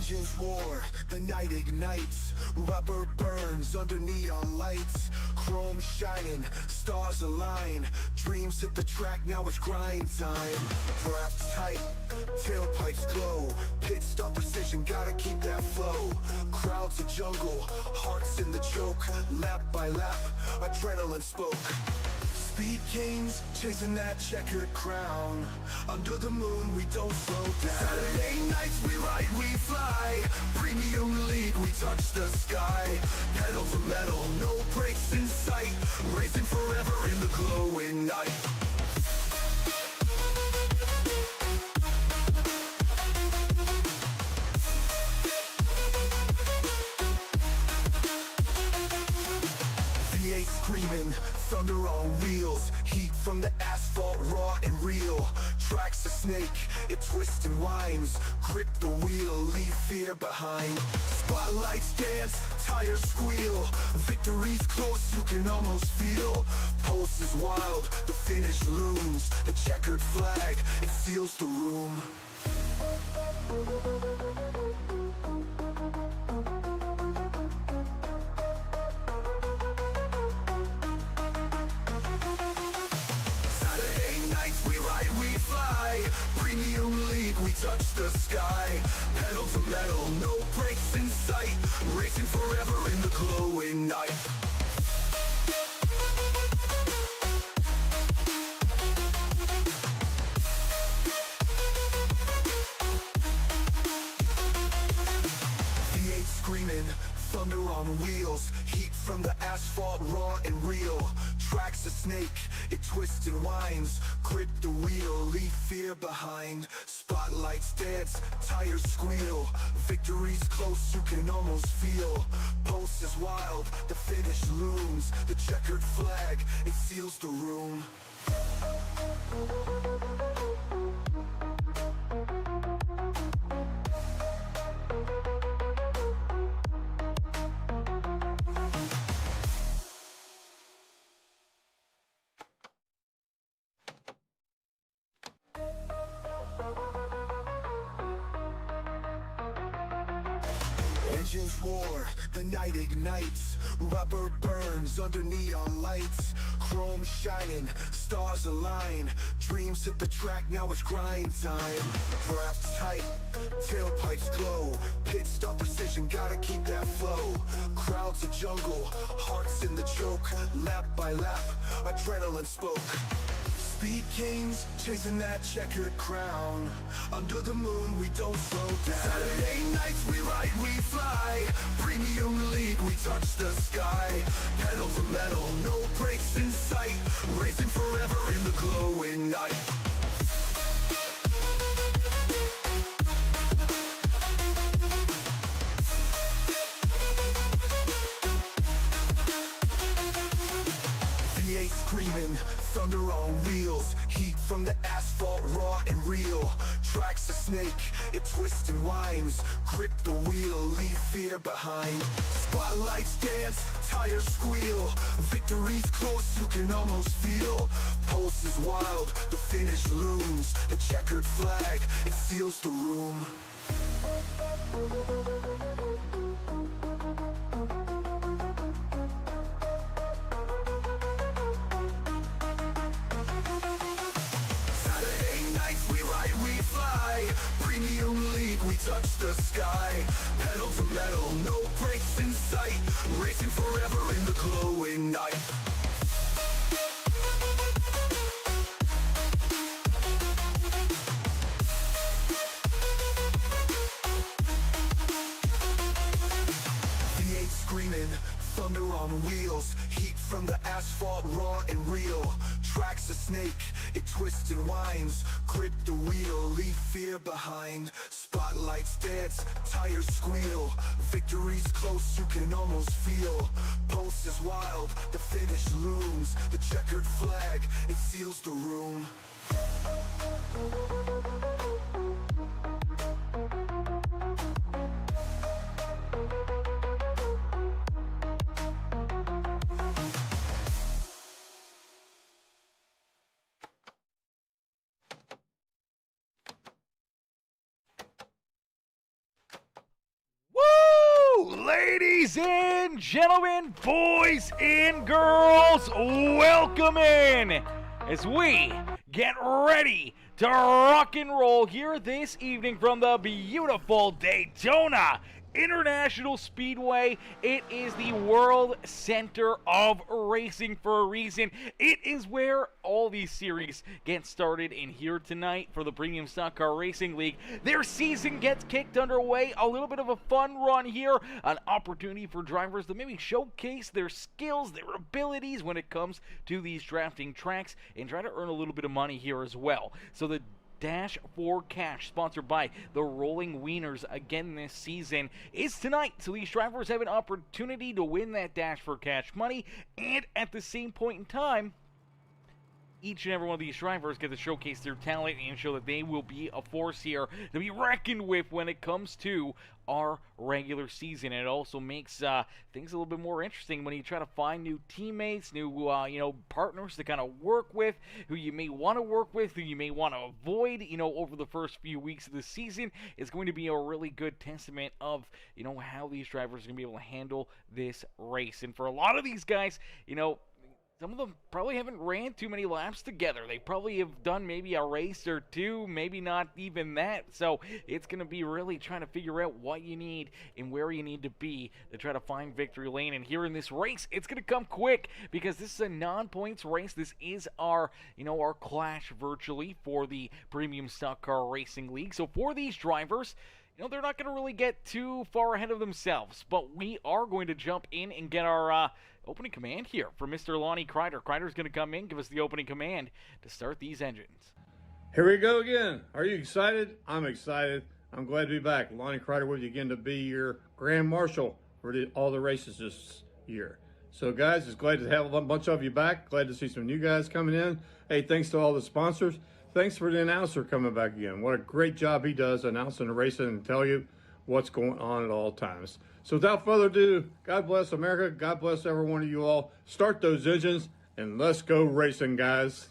Engines roar, the night ignites, rubber burns under neon lights, chrome shining, stars align, dreams hit the track, now it's grind time. Wrapped tight, tailpipes glow, pit stop precision, gotta keep that flow. Crowds a jungle, hearts in the choke, lap by lap, adrenaline spoke. Speed kings, chasing that checkered crown. Under the moon, we don't slow down. Saturday nights, we ride, we fly. Premium league, we touch the sky. Pedal to metal, no brakes in sight. Racing forever in the glowing night. V8 screaming, thunder on wheels, heat from the asphalt, raw and real. Tracks a snake, it twists and winds, grip the wheel, leave fear behind. Spotlights dance, tires squeal, victory's close, you can almost feel. Pulse is wild, the finish looms, the checkered flag, it seals the room. Premium league, we touch the sky. Pedal to metal, no brakes in sight. Racing forever in the glowing night. V8 screaming, thunder on wheels, heat from the asphalt, raw and real. Tracks a snake, it twists and winds, grip the wheel, leave fear behind. Spotlights dance, tires squeal, victory's close, you can almost feel. Pulse is wild, the finish looms, the checkered flag, it seals the room. Engines roar, the night ignites, rubber burns under neon lights, chrome shining, stars align, dreams hit the track, now it's grind time. Wrapped tight, tailpipes glow, pit stop precision, gotta keep that flow. Crowds a jungle, hearts in the choke, lap by lap, adrenaline spoke. Speed kings, chasing that checkered crown. Under the moon, we don't slow down. Saturday nights, we ride, we fly. Premium league, we touch the sky. Pedal to metal, no brakes in sight. Racing forever in the glowing night. V8 screaming, thunder on wheels, heat from the asphalt, raw and real. Tracks a snake, it twists and winds, grip the wheel, leave fear behind. Spotlights dance, tires squeal, victory's close, you can almost feel. Pulse is wild, the finish looms, the checkered flag, it seals the room. Premium league, we touch the sky. Pedal to metal, no brakes in sight. Racing forever in the glowing night. V8 screaming, thunder on wheels, heat from the asphalt, raw and real. Tracks a snake, it twists and winds, grip the wheel, leave fear behind. Spotlights dance, tires squeal, victory's close, you can almost feel. Pulse is wild, the finish looms, the checkered flag, it seals the room. and gentlemen, boys and girls, welcome in as we get ready to rock and roll here this evening from the beautiful Daytona International Speedway. It is the world center of racing for a reason. It is where all these series get started, and here tonight for the Premium Stock Car Racing League, their season gets kicked underway. A little bit of a fun run here, an opportunity for drivers to maybe showcase their skills, their abilities when it comes to these drafting tracks, and try to earn a little bit of money here as well. So the Dash for Cash, sponsored by the Rollin Wieners again this season, is tonight. So these drivers have an opportunity to win that Dash for Cash money, and at the same point in time, each and every one of these drivers get to showcase their talent and show that they will be a force here to be reckoned with when it comes to our regular season. And it also makes things a little bit more interesting when you try to find new teammates, new partners to kind of work with, who you may want to work with, who you may want to avoid, over the first few weeks of the season. Is going to be a really good testament of, how these drivers are going to be able to handle this race. And for a lot of these guys, some of them probably haven't ran too many laps together. They probably have done maybe a race or two, maybe not even that. So it's going to be really trying to figure out what you need and where you need to be to try to find victory lane. And here in this race, it's going to come quick because this is a non-points race. This is our, our clash virtually for the Premium Stock Car Racing League. So for these drivers, they're not going to really get too far ahead of themselves, but we are going to jump in and get our opening command here from Mr. Lonnie Crider. Crider's going to come in, give us the opening command to start these engines. Here we go again. Are you excited? I'm excited. I'm glad to be back. Lonnie Crider with you again to be your Grand Marshal for all the races this year. So guys, it's glad to have a bunch of you back. Glad to see some new guys coming in. Hey, thanks to all the sponsors. Thanks for the announcer coming back again. What a great job he does announcing the racing and tell you what's going on at all times. So without further ado, God bless America. God bless every one of you all. Start those engines and let's go racing, guys.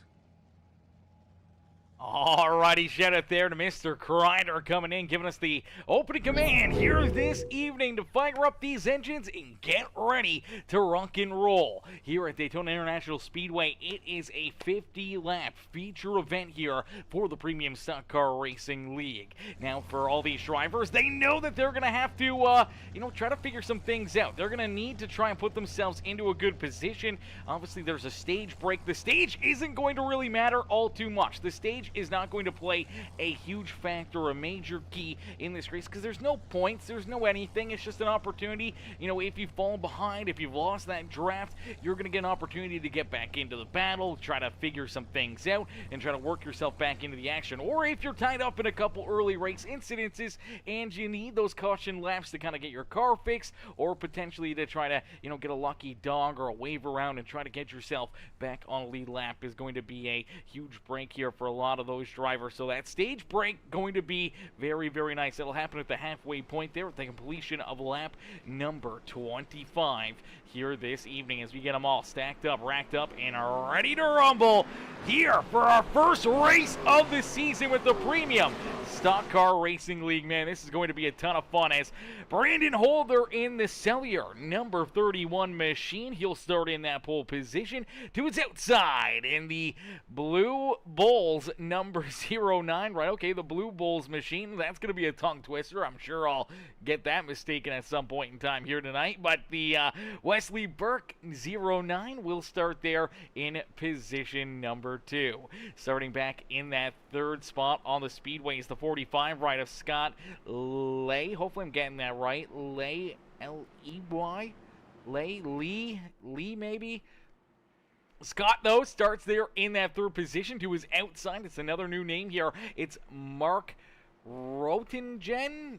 Alrighty, shout out there to Mr. Crider coming in, giving us the opening command here this evening to fire up these engines and get ready to rock and roll. Here at Daytona International Speedway, it is a 50-lap feature event here for the Premium Stock Car Racing League. Now, for all these drivers, they know that they're going to have to, try to figure some things out. They're going to need to try and put themselves into a good position. Obviously, there's a stage break. The stage isn't going to really matter all too much. The stage is not going to play a huge factor, a major key in this race, because there's no points, there's no anything. It's just an opportunity. If you've fallen behind, if you've lost that draft, you're going to get an opportunity to get back into the battle, try to figure some things out, and try to work yourself back into the action. Or if you're tied up in a couple early race incidences and you need those caution laps to kind of get your car fixed, or potentially to try to, get a lucky dog or a wave around and try to get yourself back on a lead lap, is going to be a huge break here for a lot of those drivers. So that stage break going to be very, very nice. It'll happen at the halfway point there at the completion of lap number 25 here this evening as we get them all stacked up, racked up, and are ready to rumble here for our first race of the season with the Premium Stock Car Racing League. Man, this is going to be a ton of fun as Brandon Holder in the cellular number 31 machine. He'll start in that pole position. To his outside in the Blue Bulls number 09. Right, okay, the Blue Bulls machine. That's going to be a tongue twister. I'm sure I'll get that mistaken at some point in time here tonight. But the Wesley Burke 09 will start there in position number 2. Starting back in that third spot on the speedway is the 45 right of Scott Ley. Hopefully I'm getting that right. Ley, L-E-Y? Lee maybe? Scott, though, starts there in that third position. To his outside, it's another new name here. It's Mark Rotingen.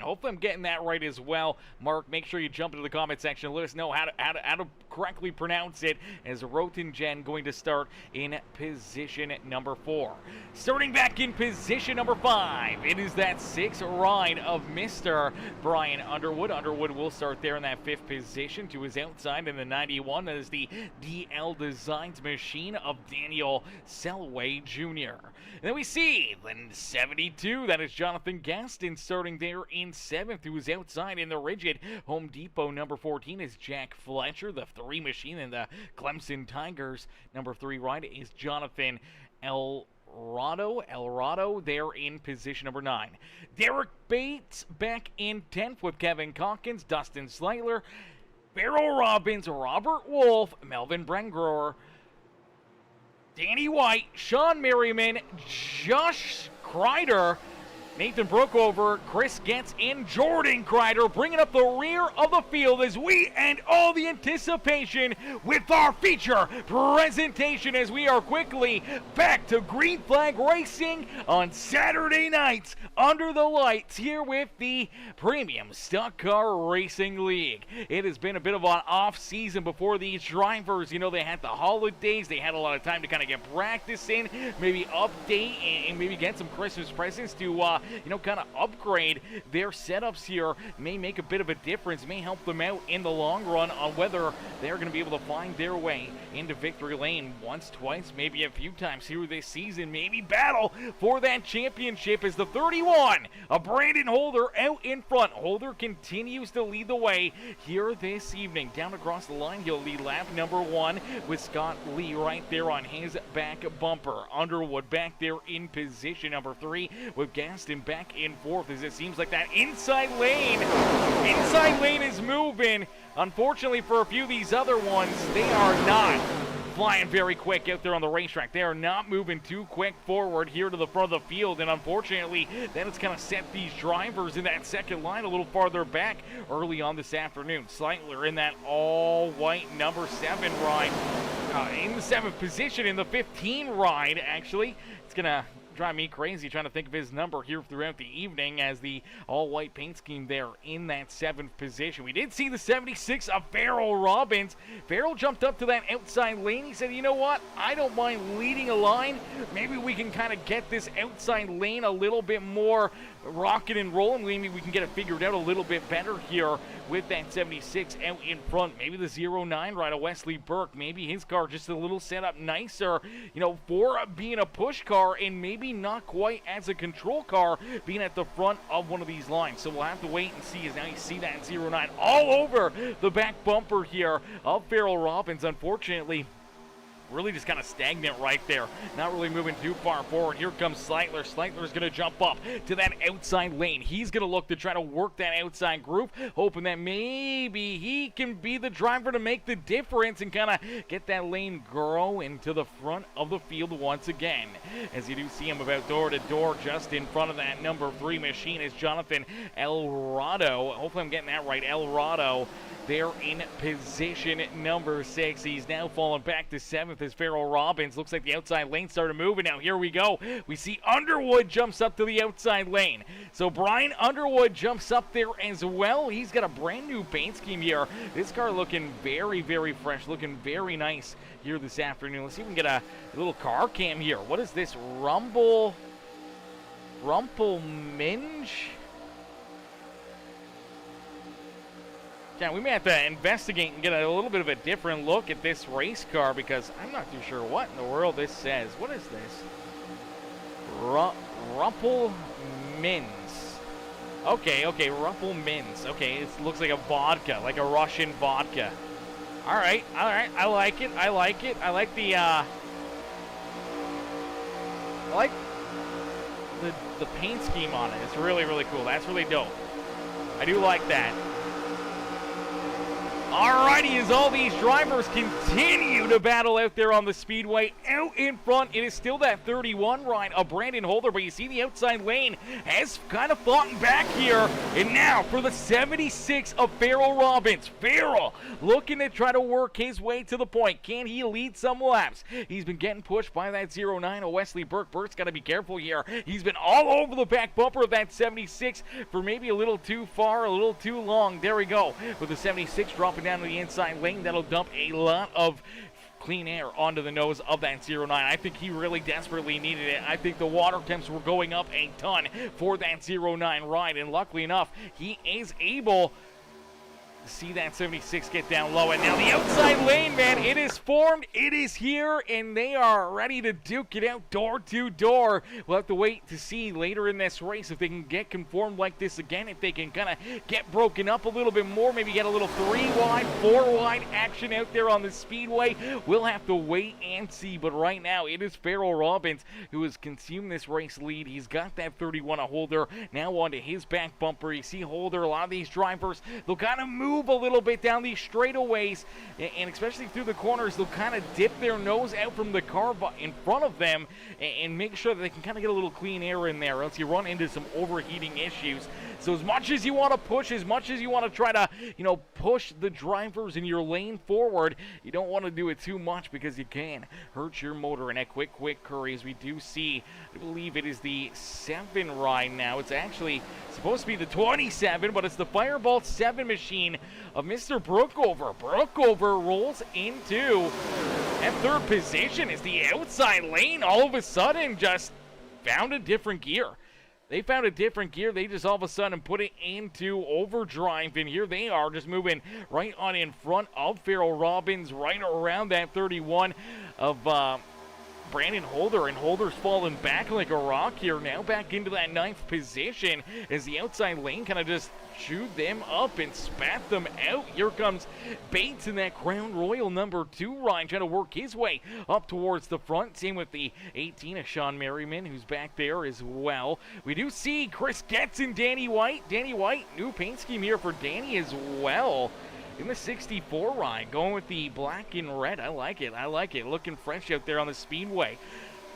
Hopefully I'm getting that right as well. Mark, make sure you jump into the comment section and let us know how to correctly pronounce it, as Rotingen going to start in position number 4. Starting back in position number 5, it is that 6th ride of Mr. Brian Underwood. Underwood will start there in that 5th position. To his outside in the 91, that is the DL Designs machine of Daniel Selway Jr. And then we see the 72 2. That is Jonathan Gaston starting there in 7th, who is outside in the rigid. Home Depot number 14 is Jack Fletcher, the 3 machine, and the Clemson Tigers number 3 ride is Jonathan Elrado there in position number 9. Derek Bates back in 10th with Kevin Calkins, Dustin Sleightler, Farrell Robbins, Robert Wolf, Melvin Brengrower, Danny White, Sean Merriman, Josh Crider, Nathan Brookover, Chris Getz, and Jordan Crider bringing up the rear of the field as we end all the anticipation with our feature presentation as we are quickly back to Green Flag Racing on Saturday nights under the lights here with the Premium Stock Car Racing League. It has been a bit of an off season before these drivers. You know, they had the holidays, they had a lot of time to kind of get practice in, maybe update and maybe get some Christmas presents to kind of upgrade their setups here. May make a bit of a difference, may help them out in the long run on whether they're going to be able to find their way into victory lane once, twice, maybe a few times here this season. Maybe battle for that championship as the 31 of Brandon Holder out in front. Holder continues to lead the way here this evening. Down across the line, he'll lead lap number 1 with Scott Lee right there on his back bumper. Underwood back there in position number 3 with Gaston back in 4th as it seems like that inside lane is moving. Unfortunately for a few of these other ones, they are not flying very quick out there on the racetrack. They are not moving too quick forward here to the front of the field, and unfortunately then it's kind of set these drivers in that second line a little farther back early on this afternoon. Sleightler in that all-white number 7 ride, in the 7th position in the 15 ride actually. It's gonna drive me crazy trying to think of his number here throughout the evening as the all-white paint scheme there in that 7th position. We did see the 76 of Farrell Robbins. Farrell jumped up to that outside lane. He said, you know what, I don't mind leading a line. Maybe we can kind of get this outside lane a little bit more rocking and rolling. Maybe we can get it figured out a little bit better here with that 76 out in front. Maybe the 09 rider Wesley Burke, maybe his car just a little set up nicer, for being a push car and maybe not quite as a control car being at the front of one of these lines. So we'll have to wait and see as now you see that 09 all over the back bumper here of Farrell Robbins. Unfortunately, really just kind of stagnant right there. Not really moving too far forward. Here comes Sleightler. Sleightler's going to jump up to that outside lane. He's going to look to try to work that outside groove, hoping that maybe he can be the driver to make the difference and kind of get that lane growing to the front of the field once again. As you do see him about door to door just in front of that number 3 machine is Jonathan Elrado. Hopefully I'm getting that right. Elrado there in position number 6. He's now fallen back to 7th as Farrell Robbins. Looks like the outside lane started moving. Now here we go. We see Underwood jumps up to the outside lane. So Brian Underwood jumps up there as well. He's got a brand new paint scheme here. This car looking very, very fresh, looking very nice here this afternoon. Let's see if we can get a little car cam here. What is this? Rumple Minge? Yeah, we may have to investigate and get a little bit of a different look at this race car because I'm not too sure what in the world this says. What is this? Rumple Mins. Okay, Rumple Mins. Okay, it looks like a vodka, like a Russian vodka. All right, I like it. I like the, I like the paint scheme on it. It's really, really cool. That's really dope. I do like that. Alrighty, as all these drivers continue to battle out there on the speedway, out in front, it is still that 31 ride of Brandon Holder, but you see the outside lane has kind of fought back here, and now for the 76 of Farrell Robbins. Farrell looking to try to work his way to the point. Can he lead some laps? He's been getting pushed by that 09 of Wesley Burke. Burke's got to be careful here. He's been all over the back bumper of that 76 for maybe a little too far, a little too long. There we go, with the 76 dropping down to the inside lane. That'll dump a lot of clean air onto the nose of that 09. I think he really desperately needed it. I think the water temps were going up a ton for that 09 ride, and luckily enough, he is able See that 76 get down low, and now the outside lane, man, it is formed, it is here, and they are ready to duke it out door to door. We'll have to wait to see later in this race if they can get conformed like this again, if they can kind of get broken up a little bit more, maybe get a little 3-wide, 4-wide action out there on the speedway. We'll have to wait and see, but right now it is Farrell Robbins who has consumed this race lead. He's got that 31 of Holder, now onto his back bumper. You see Holder, a lot of these drivers, they'll kind of move a little bit down these straightaways, and especially through the corners, they'll kind of dip their nose out from the car in front of them and make sure that they can kind of get a little clean air in there, else you run into some overheating issues. So as much as you want to push, as much as you want to try to, push the drivers in your lane forward, you don't want to do it too much because you can hurt your motor in a quick curry. As we do see, I believe it is the 7 ride now. It's actually supposed to be the 27, but it's the Fireball 7 machine of Mr. Brookover. Brookover rolls into that 3rd position as the outside lane all of a sudden just found a different gear. They found a different gear. They just all of a sudden put it into overdrive, and here they are just moving right on in front of Farrell Robbins, right around that 31 of Brandon Holder, and Holder's falling back like a rock here, now back into that 9th position as the outside lane kind of just chewed them up and spat them out. Here comes Bates in that Crown Royal number 2 ride, trying to work his way up towards the front. Same with the 18 of Sean Merriman, who's back there as well. We do see Chris Getz and Danny White. Danny White, new paint scheme here for Danny as well. In the 64 ride, going with the black and red. I like it. Looking fresh out there on the speedway.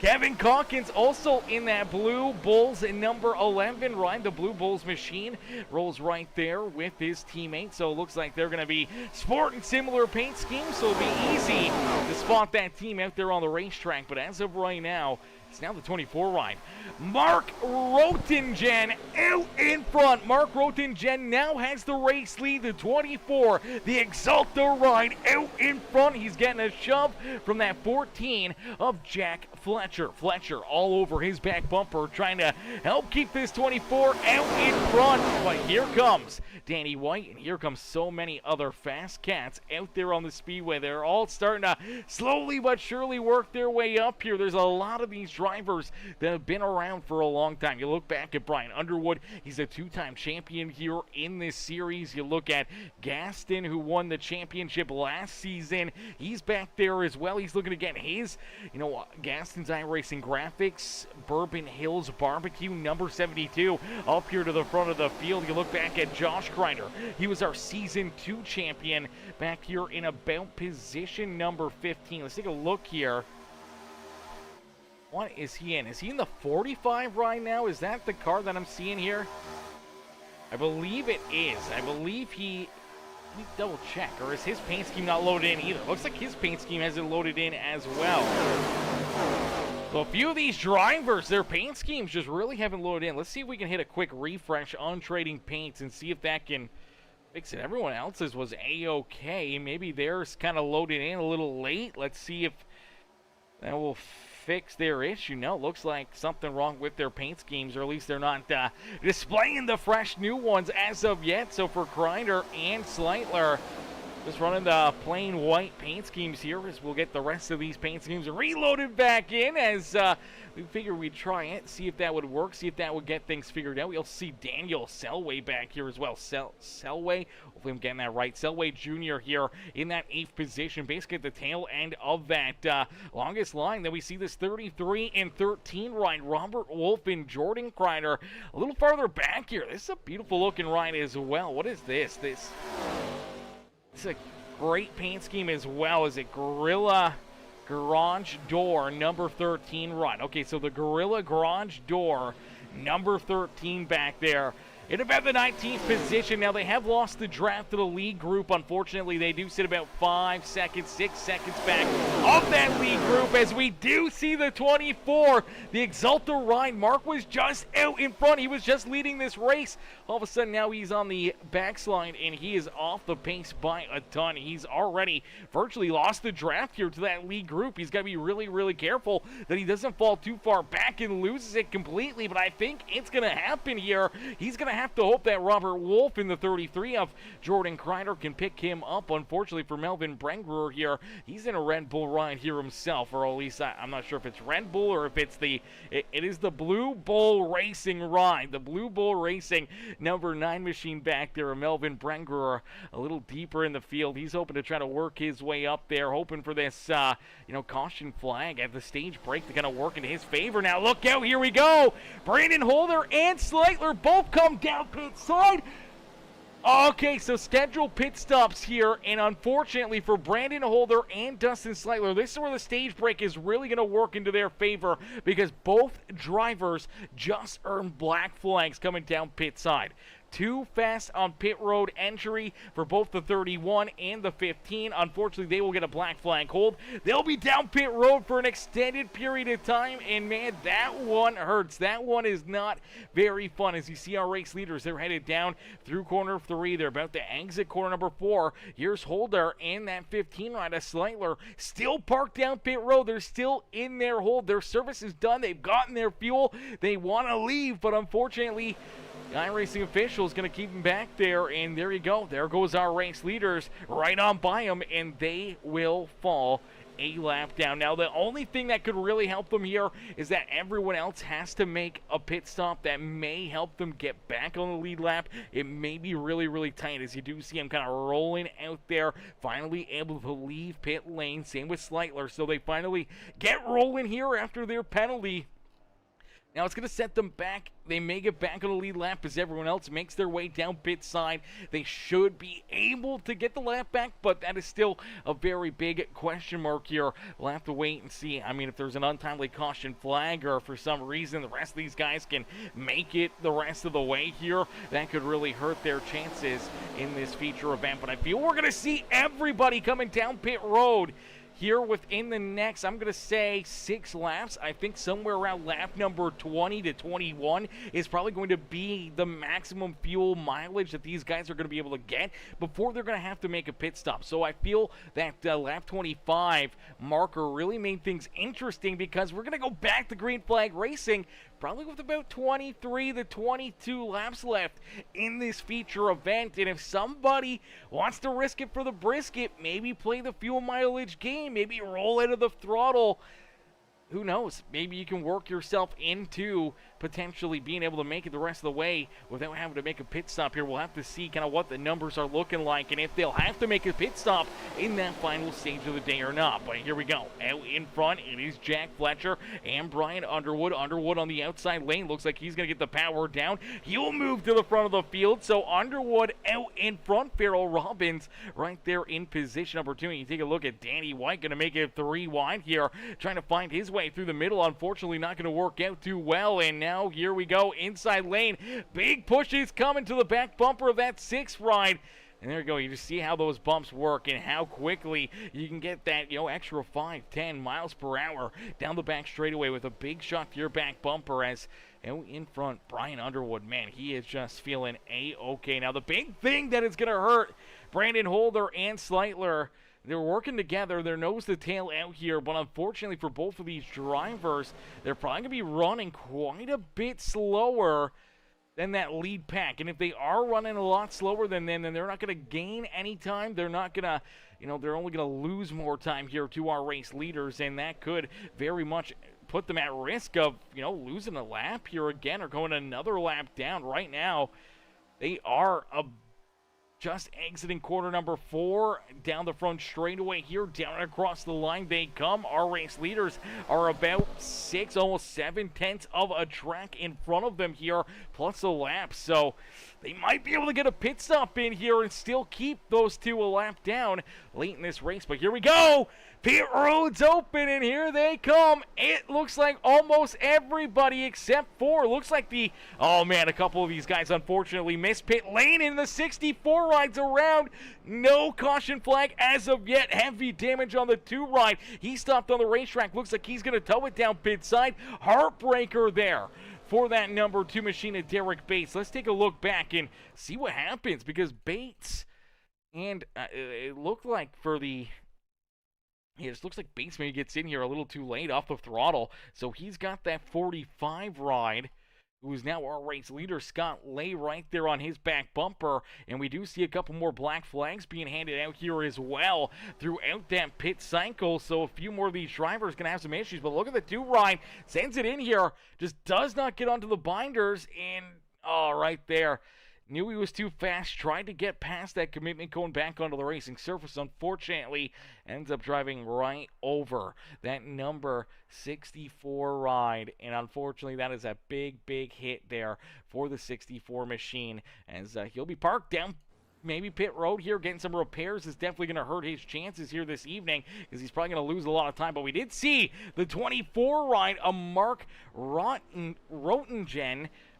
Kevin Calkins also in that Blue Bulls number 11 ride. The Blue Bulls machine rolls right there with his teammate. So it looks like they're going to be sporting similar paint schemes. So it'll be easy to spot that team out there on the racetrack. But as of right now, it's now the 24 ride. Mark Rotingen out in front. Mark Rotingen now has the race lead. The 24, the Exalta ride out in front. He's getting a shove from that 14 of Jack Fletcher. Fletcher all over his back bumper, trying to help keep this 24 out in front. But here comes Danny White, and here comes so many other fast cats out there on the speedway. They're all starting to slowly but surely work their way up here. There's a lot of these drivers that have been around for a long time. You look back at Brian Underwood, he's a 2-time champion here in this series. You look at Gaston, who won the championship last season. He's back there as well. He's looking to get his, Gaston's iRacing graphics, Bourbon Hills Barbecue number 72 up here to the front of the field. You look back at Josh Crider. He was our season 2 champion back here in about position number 15. Let's take a look here. What is he in? Is he in the 45 right now? Is that the car that I'm seeing here? I believe it is. I believe let me double check. Or is his paint scheme not loaded in either? Looks like his paint scheme hasn't loaded in as well. So a few of these drivers, their paint schemes just really haven't loaded in. Let's see if we can hit a quick refresh on trading paints and see if that can fix it. Everyone else's was A-okay. Maybe theirs kind of loaded in a little late. Let's see if that will fix their issue. No, looks like something wrong with their paint schemes, or at least they're not displaying the fresh new ones as of yet. So for Crider and Sleitler, just running the plain white paint schemes here, as we'll get the rest of these paint schemes reloaded back in, as we figured we'd try it, see if that would work, see if that would get things figured out. We'll see Daniel Selway back here as well. Selway, hopefully I'm getting that right. Selway Jr. here in that 8th position, basically at the tail end of that longest line. Then we see this 33 and 13 ride, Robert Wolf and Jordan Crider a little farther back here. This is a beautiful looking ride as well. What is this? This is a great paint scheme as well. Is it Gorilla Garage Door number 13 ride? Okay, so the Gorilla Garage Door number 13 back there in about the 19th position. Now, they have lost the draft to the lead group. Unfortunately, they do sit about 5 seconds, 6 seconds back of that lead group as we do see the 24. The Exalta ride. Mark was just out in front. He was just leading this race. All of a sudden now he's on the backslide and he is off the pace by a ton. He's already virtually lost the draft here to that lead group. He's got to be really, really careful that he doesn't fall too far back and loses it completely, but I think it's going to happen here. He's going to have to hope that Robert Wolf in the 33 of Jordan Crider can pick him up. Unfortunately for Melvin Brengruer here, he's in a Red Bull ride here himself, or at least I'm not sure if it's Red Bull or if it's it is the Blue Bull Racing ride. The Blue Bull Racing number 9 machine back there, Melvin Brengruer a little deeper in the field. He's hoping to try to work his way up there, hoping for this caution flag at the stage break to kind of work in his favor. Now look out, here we go. Brandon Holder and Sleightler both come down pit side. Okay, so scheduled pit stops here, and unfortunately for Brandon Holder and Dustin Sleightler, this is where the stage break is really going to work into their favor because both drivers just earned black flags coming down pit side. Too fast on pit road entry for both the 31 and the 15. Unfortunately, they will get a black flag hold. They'll be down pit road for an extended period of time, and man, that one hurts. That one is not very fun. As you see our race leaders, they're headed down through corner 3. They're about to exit corner number 4. Here's Holder and that 15 rider, Sleightler, still parked down pit road. They're still in their hold. Their service is done. They've gotten their fuel. They want to leave, but unfortunately, the iRacing official is going to keep him back there, and there you go. There goes our race leaders right on by them, and they will fall a lap down. Now, the only thing that could really help them here is that everyone else has to make a pit stop that may help them get back on the lead lap. It may be really, really tight as you do see him kind of rolling out there, finally able to leave pit lane. Same with Sleightler, so they finally get rolling here after their penalty. Now, it's going to set them back. They may get back on the lead lap as everyone else makes their way down pit side. They should be able to get the lap back, but that is still a very big question mark here. We'll have to wait and see. I mean, if there's an untimely caution flag or for some reason the rest of these guys can make it the rest of the way here, that could really hurt their chances in this feature event. But I feel we're going to see everybody coming down pit road here within the next, I'm going to say 6 laps. I think somewhere around lap number 20 to 21 is probably going to be the maximum fuel mileage that these guys are going to be able to get before they're going to have to make a pit stop. So I feel that lap 25 marker really made things interesting because we're going to go back to green flag racing probably with about 23 to 22 laps left in this feature event. And if somebody wants to risk it for the brisket, maybe play the fuel mileage game, maybe roll out of the throttle, who knows? Maybe you can work yourself into potentially being able to make it the rest of the way without having to make a pit stop here. We'll have to see kind of what the numbers are looking like and if they'll have to make a pit stop in that final stage of the day or not. But here we go. Out in front, it is Jack Fletcher and Brian Underwood. Underwood on the outside lane. Looks like he's going to get the power down. He'll move to the front of the field. So Underwood out in front. Farrell Robbins right there in position number 2. And you take a look at Danny White, going to make it 3 wide here, trying to find his way through the middle. Unfortunately, not going to work out too well. And now here we go, inside lane. Big pushes coming to the back bumper of that 6 ride. And there you go. You just see how those bumps work and how quickly you can get that, extra 5-10 miles per hour down the back straightaway with a big shot to your back bumper. As out in front, Brian Underwood, man, he is just feeling A-okay. Now, the big thing that is going to hurt Brandon Holder and Sleightler, they're working together. They're nose to tail out here, but unfortunately for both of these drivers, they're probably going to be running quite a bit slower than that lead pack. And if they are running a lot slower than them, then they're not going to gain any time. They're not going to, they're only going to lose more time here to our race leaders, and that could very much put them at risk of, losing a lap here again or going another lap down. Right now, they are just exiting corner number 4 down the front straightaway here, down across the line they come. Our race leaders are about 6, almost 7/10 of a track in front of them here, plus a lap. So they might be able to get a pit stop in here and still keep those 2 a lap down late in this race. But here we go. Pit road's open, and here they come. It looks like almost everybody except for, looks like oh man, a couple of these guys unfortunately missed pit lane, and the 64 rides around. No caution flag as of yet. Heavy damage on the 2 ride. He stopped on the racetrack. Looks like he's going to tow it down pit side. Heartbreaker there for that number 2 machine of Derek Bates. Let's take a look back and see what happens, because Bates, and it looked like for the... Yeah, it looks like Bates maybe gets in here a little too late off the throttle. So he's got that 45 ride, who is now our race leader, Scott Lay, right there on his back bumper. And we do see a couple more black flags being handed out here as well throughout that pit cycle. So a few more of these drivers going to have some issues. But look at the 2 ride. Sends it in here. Just does not get onto the binders. And, oh, right there. Knew he was too fast, tried to get past that commitment going back onto the racing surface. Unfortunately, ends up driving right over that number 64 ride. And unfortunately, that is a big, big hit there for the 64 machine, as he'll be parked down maybe pit road here. Getting some repairs is definitely going to hurt his chances here this evening, because he's probably going to lose a lot of time. But we did see the 24 ride, a Mark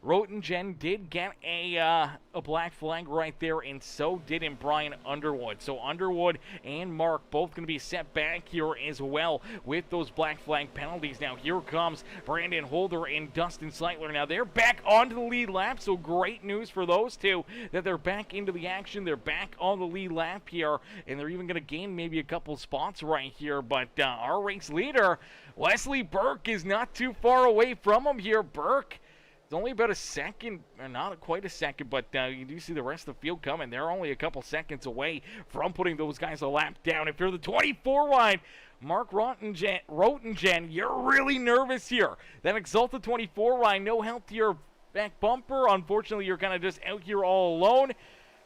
Rotingen did get a black flag right there, and so did Brian Underwood. So Underwood and Mark both going to be set back here as well with those black flag penalties. Now here comes Brandon Holder and Dustin Seitler. Now they're back onto the lead lap, so great news for those two that they're back into the action. They're back on the lead lap here, and they're even going to gain maybe a couple spots right here. But our race leader, Wesley Burke, is not too far away from him here. Burke, it's only about a second, or not quite a second, but you do see the rest of the field coming. They're only a couple seconds away from putting those guys a lap down. If you're the 24 ride, Mark Rotingen, you're really nervous here. That Exalta 24 ride, no help to your back bumper. Unfortunately, you're kind of just out here all alone.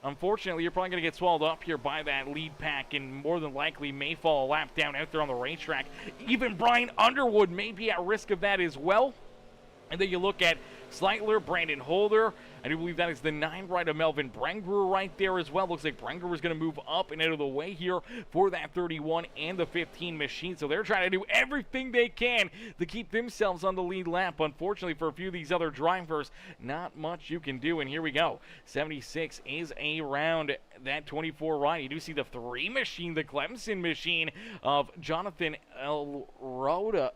Unfortunately, you're probably going to get swallowed up here by that lead pack, and more than likely may fall a lap down out there on the racetrack. Even Brian Underwood may be at risk of that as well. And then you look at Sleitler, Brandon Holder. I do believe that is the 9 ride of Melvin Brengruer right there as well. Looks like Brengruer is going to move up and out of the way here for that 31 and the 15 machine. So they're trying to do everything they can to keep themselves on the lead lap. Unfortunately, for a few of these other drivers, not much you can do. And here we go. 76 is around that 24 ride. You do see the 3 machine, the Clemson machine of Jonathan Elardo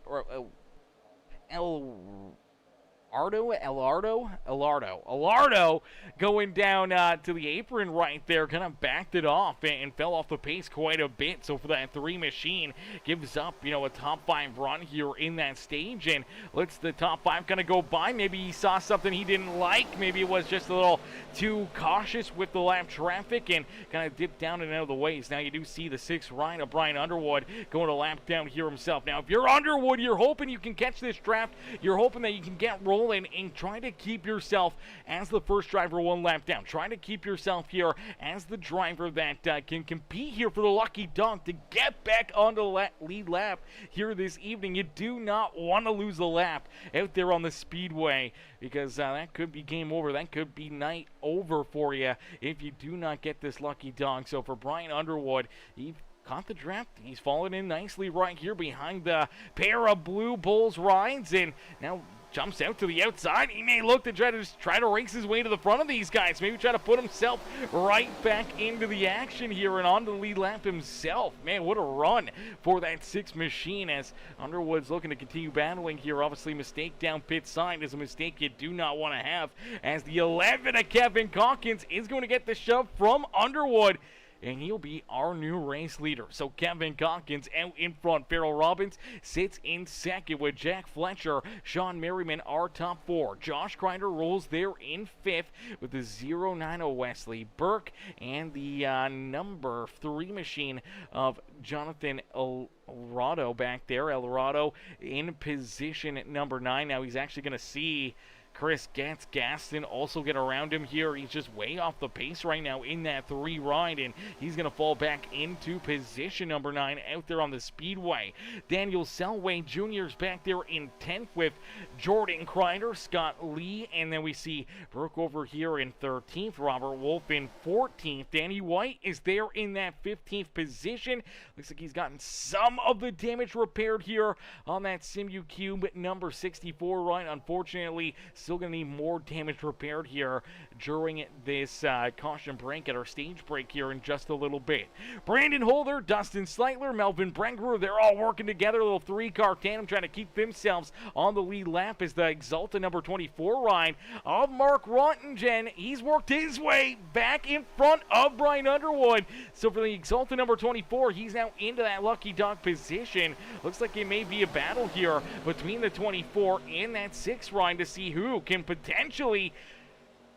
going down to the apron right there, kind of backed it off and fell off the pace quite a bit. So for that 3 machine, gives up, a top 5 run here in that stage, and lets the top 5 kind of go by. Maybe he saw something he didn't like. Maybe it was just a little too cautious with the lap traffic and kind of dipped down and out of the ways. Now you do see the 6 ride of Brian Underwood going to lap down here himself. Now if you're Underwood, you're hoping you can catch this draft. You're hoping that you can get rolling and try to keep yourself as the first driver 1 lap down. Try to keep yourself here as the driver that can compete here for the lucky dog to get back on the lead lap here this evening. You do not want to lose a lap out there on the speedway, because that could be game over. That could be night over for you if you do not get this lucky dog. So for Brian Underwood, he caught the draft. He's fallen in nicely right here behind the pair of Blue Bulls rides, and now jumps out to the outside. He may look to try to race his way to the front of these guys. Maybe try to put himself right back into the action here and on the lead lap himself. Man, what a run for that 6 machine, as Underwood's looking to continue battling here. Obviously, mistake down pit side is a mistake you do not want to have, as the 11 of Kevin Calkins is going to get the shove from Underwood, and he'll be our new race leader. So Kevin Calkins out in front. Farrell Robbins sits in second with Jack Fletcher. Sean Merriman, our top 4. Josh Crider rolls there in 5th with the 090 Wesley Burke, and the number 3 machine of Jonathan Elardo back there. Elardo in position at number 9. Now he's actually going to see Chris Gaston also get around him here. He's just way off the pace right now in that 3 ride, and he's going to fall back into position number 9 out there on the speedway. Daniel Selway Jr. is back there in 10th with Jordan Crider, Scott Lee, and then we see Burke over here in 13th, Robert Wolf in 14th. Danny White is there in that 15th position. Looks like he's gotten some of the damage repaired here on that Simu Cube number 64 ride. Unfortunately, still going to need more damage repaired here during this caution break at our stage break here in just a little bit. Brandon Holder, Dustin Sleitler, Melvin Brengerer, they're all working together, a little 3-car tandem trying to keep themselves on the lead lap as the Exalta number 24 ride of Mark Rottingen. He's worked his way back in front of Brian Underwood. So for the Exalta number 24, he's now into that lucky dog position. Looks like it may be a battle here between the 24 and that 6 ride to see who can potentially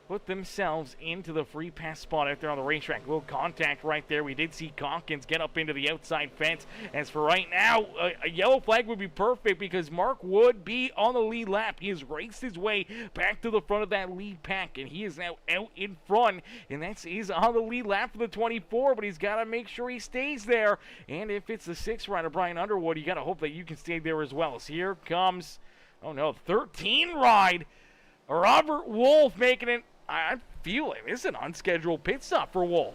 put themselves into the free pass spot out there on the racetrack. A little contact right there. We did see Calkins get up into the outside fence. As for right now, a yellow flag would be perfect because Mark would be on the lead lap. He has raced his way back to the front of that lead pack, and he is now out in front. And he's on the lead lap for the 24, but he's got to make sure he stays there. And if it's the 6 rider, Brian Underwood, you got to hope that you can stay there as well. So here comes, 13 ride. Robert Wolf making it. I feel it. This is an unscheduled pit stop for Wolf.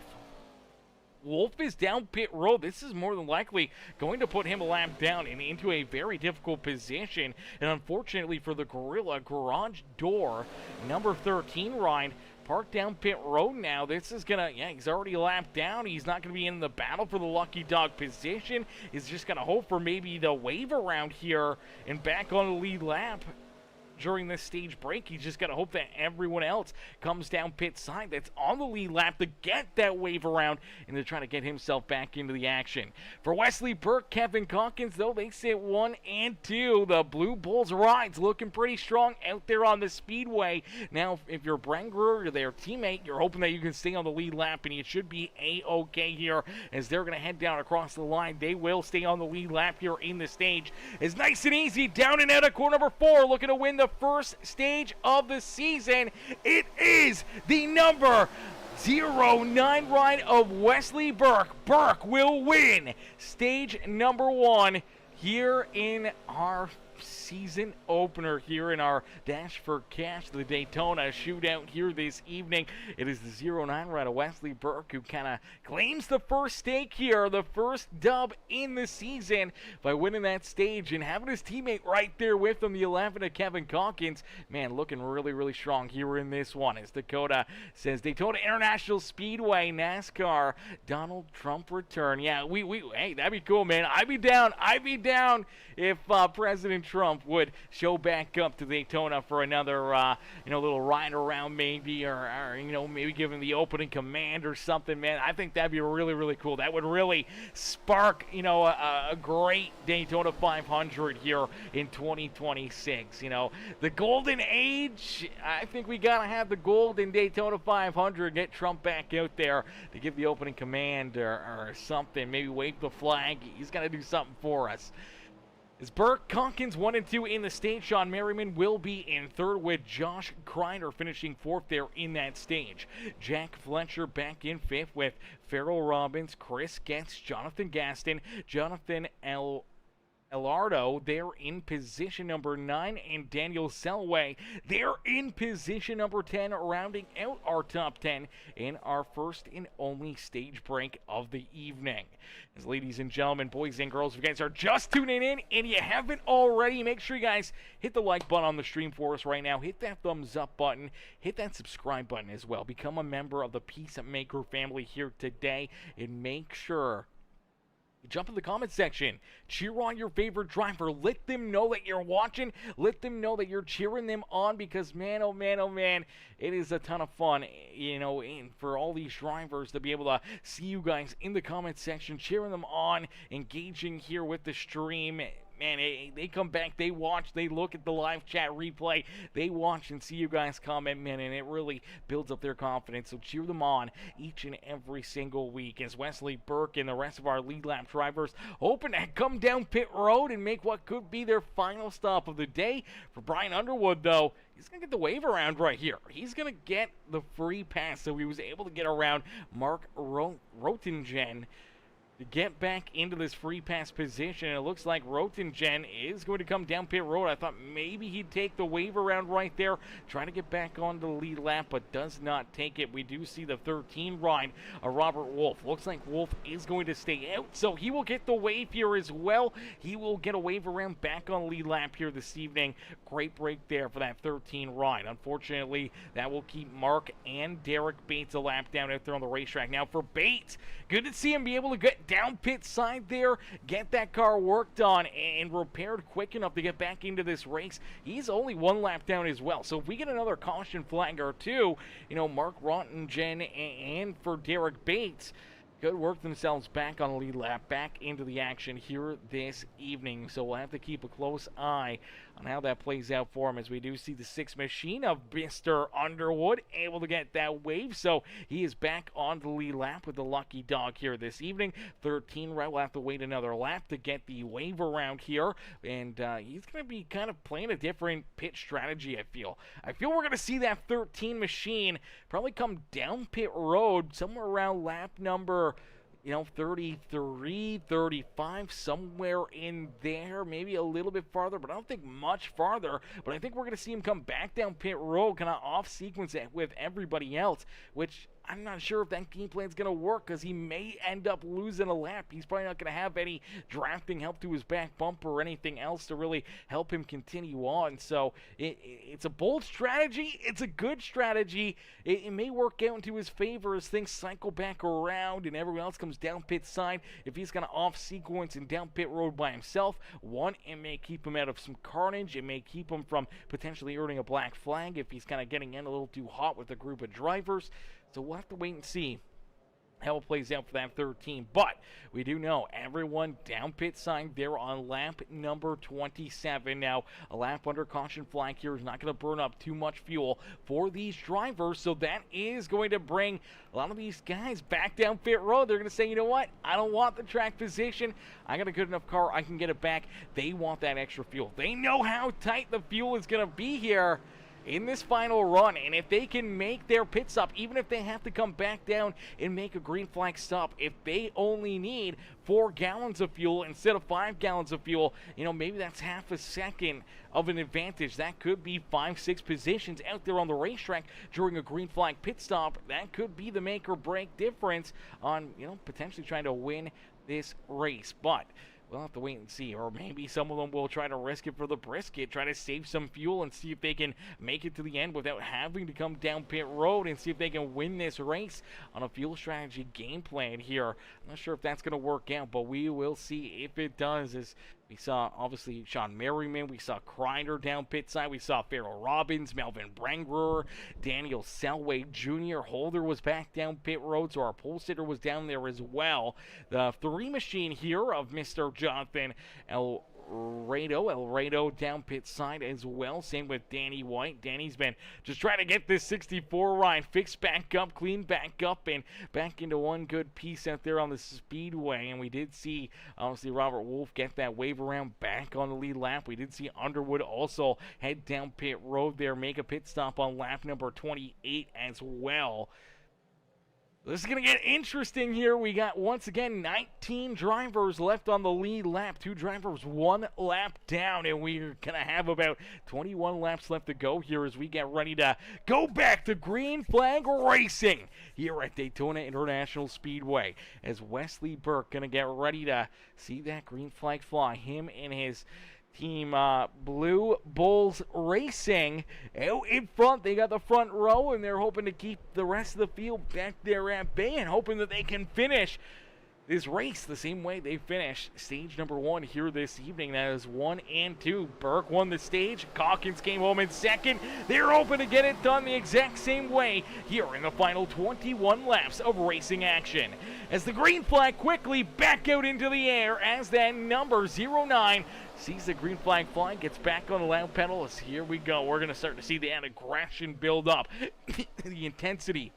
Wolf is down pit road. This is more than likely going to put him a lap down and into a very difficult position. And unfortunately for the Gorilla, garage door number 13 ride parked down pit road now. This is gonna, he's already lapped down. He's not gonna be in the battle for the lucky dog position. He's just gonna hope for maybe the wave around here and back on the lead lap during this stage break. He's just got to hope that everyone else comes down pit side that's on the lead lap to get that wave around and to try to get himself back into the action. For Wesley Burke, Kevin Calkins, though, they sit 1 and 2. The Blue Bulls rides looking pretty strong out there on the speedway. Now, if you're Brengerer or their teammate, you're hoping that you can stay on the lead lap, and you should be A-okay here as they're going to head down across the line. They will stay on the lead lap here in the stage. It's nice and easy down and out of corner number 4, looking to win the first stage of the season. It is the number 09 ride of Wesley Burke. Burke will win stage number 1 here in our season opener here in our Dash for Cash, the Daytona Shootout here this evening. It is the 09 ride of Wesley Burke who kind of claims the first stake here, the first dub in the season by winning that stage and having his teammate right there with him, the 11 of Kevin Calkins. Man, looking really, really strong here in this one. As Dakota says, Daytona International Speedway, NASCAR, Donald Trump return. Yeah, hey, that'd be cool, man. I'd be down if President Trump would show back up to Daytona for another, little ride around maybe, or maybe give him the opening command or something, man. I think that'd be really, really cool. That would really spark, a great Daytona 500 here in 2026. The golden age, I think we got to have the golden Daytona 500, get Trump back out there to give the opening command or something, maybe wave the flag. He's got to do something for us. As Burke, Calkins 1 and 2 in the stage, Sean Merriman will be in third with Josh Crider finishing 4th there in that stage. Jack Fletcher back in 5th with Farrell Robbins, Chris Getz, Jonathan Gaston, Jonathan Elardo, they're in position number 9, and Daniel Selway, they're in position number 10, rounding out our top 10 in our first and only stage break of the evening. As ladies and gentlemen, boys and girls, if you guys are just tuning in and you haven't already, make sure you guys hit the like button on the stream for us right now. Hit that thumbs up button. Hit that subscribe button as well. Become a member of the Peacemaker family here today, and make sure jump in the comment section, cheer on your favorite driver, let them know that you're watching, let them know that you're cheering them on, because man, oh man, it is a ton of fun, and for all these drivers to be able to see you guys in the comment section, cheering them on, engaging here with the stream. man, they come back, they watch, they look at the live chat replay, they watch and see you guys comment, man, and it really builds up their confidence. So cheer them on each and every single week as Wesley Burke and the rest of our lead lap drivers hoping to come down pit road and make what could be their final stop of the day. For Brian Underwood, though, he's going to get the wave around right here. He's going to get the free pass, so he was able to get around Mark Rotingen to get back into this free pass position. It looks like Rotingen is going to come down pit road. I thought maybe he'd take the wave around right there, try to get back on the lead lap, but does not take it. We do see the 13 ride of Robert Wolf. Looks like Wolf is going to stay out, so he will get the wave here as well. He will get a wave around back on lead lap here this evening. Great break there for that 13 ride. Unfortunately, that will keep Mark and Derek Bates a lap down out there on the racetrack. Now for Bates, good to see him be able to get down pit side there, get that car worked on and repaired quick enough to get back into this race. He's only one lap down as well. So if we get another caution flag or two, you know, Mark Rotingen and for Derek Bates could work themselves back on the lead lap, back into the action here this evening. So we'll have to keep a close eye on how that plays out for him, as we do see the 6 machine of Mr. Underwood able to get that wave. So he is back on the lead lap with the lucky dog here this evening. 13 right, we'll have to wait another lap to get the wave around here. And he's going to be kind of playing a different pit strategy, I feel. We're going to see that 13 machine probably come down pit road somewhere around lap number 33, 35, somewhere in there, maybe a little bit farther, but I don't think much farther. But I think we're going to see him come back down pit road, kind of off sequence with everybody else, which I'm not sure if that game plan is going to work, because he may end up losing a lap. He's probably not going to have any drafting help to his back bumper or anything else to really help him continue on. So it's a bold strategy. It's a good strategy. It may work out into his favor as things cycle back around and everyone else comes down pit side. If he's going to off sequence and down pit road by himself, one, it may keep him out of some carnage. It may keep him from potentially earning a black flag if he's kind of getting in a little too hot with a group of drivers. So we'll have to wait and see how it plays out for that 13. But we do know everyone down pit side there on lap number 27. Now, a lap under caution flag here is not going to burn up too much fuel for these drivers. So that is going to bring a lot of these guys back down pit road. They're going to say, you know what? I don't want the track position. I got a good enough car. I can get it back. They want that extra fuel. They know how tight the fuel is going to be here in this final run, and if they can make their pit stop, even if they have to come back down and make a green flag stop, if they only need 4 gallons of fuel instead of 5 gallons of fuel, maybe that's half a second of an advantage. That could be 5-6 positions out there on the racetrack during a green flag pit stop. That could be the make or break difference on, potentially trying to win this race. But we'll have to wait and see. Or maybe some of them will try to risk it for the brisket, try to save some fuel and see if they can make it to the end without having to come down pit road and see if they can win this race on a fuel strategy game plan here. I'm not sure if that's going to work out, but we will see if it does. As we saw, obviously, Sean Merriman. We saw Crider down pit side. We saw Farrell Robbins, Melvin Brangruer, Daniel Selway Jr. Holder was back down pit road, so our pole sitter was down there as well. The 3 machine here of Mr. Jonathan El Rado down pit side as well. Same with Danny White. Danny's been just trying to get this 64 ride fixed back up, cleaned back up, and back into one good piece out there on the speedway. And we did see, obviously, Robert Wolf get that wave around back on the lead lap. We did see Underwood also head down pit road there, make a pit stop on lap number 28 as well. This is going to get interesting here. We got, once again, 19 drivers left on the lead lap. 2 drivers, 1 lap down. And we're going to have about 21 laps left to go here as we get ready to go back to green flag racing here at Daytona International Speedway. As Wesley Burke going to get ready to see that green flag fly. Him and his team Blue Bulls Racing out in front. They got the front row, and they're hoping to keep the rest of the field back there at bay and hoping that they can finish this race the same way they finished stage number 1 here this evening. That is 1 and 2. Burke won the stage. Calkins came home in second. They're open to get it done the exact same way here in the final 21 laps of racing action. As the green flag quickly back out into the air as that number 09 sees the green flag fly, gets back on the loud pedal. As here we go. We're going to start to see the aggression build up. The intensity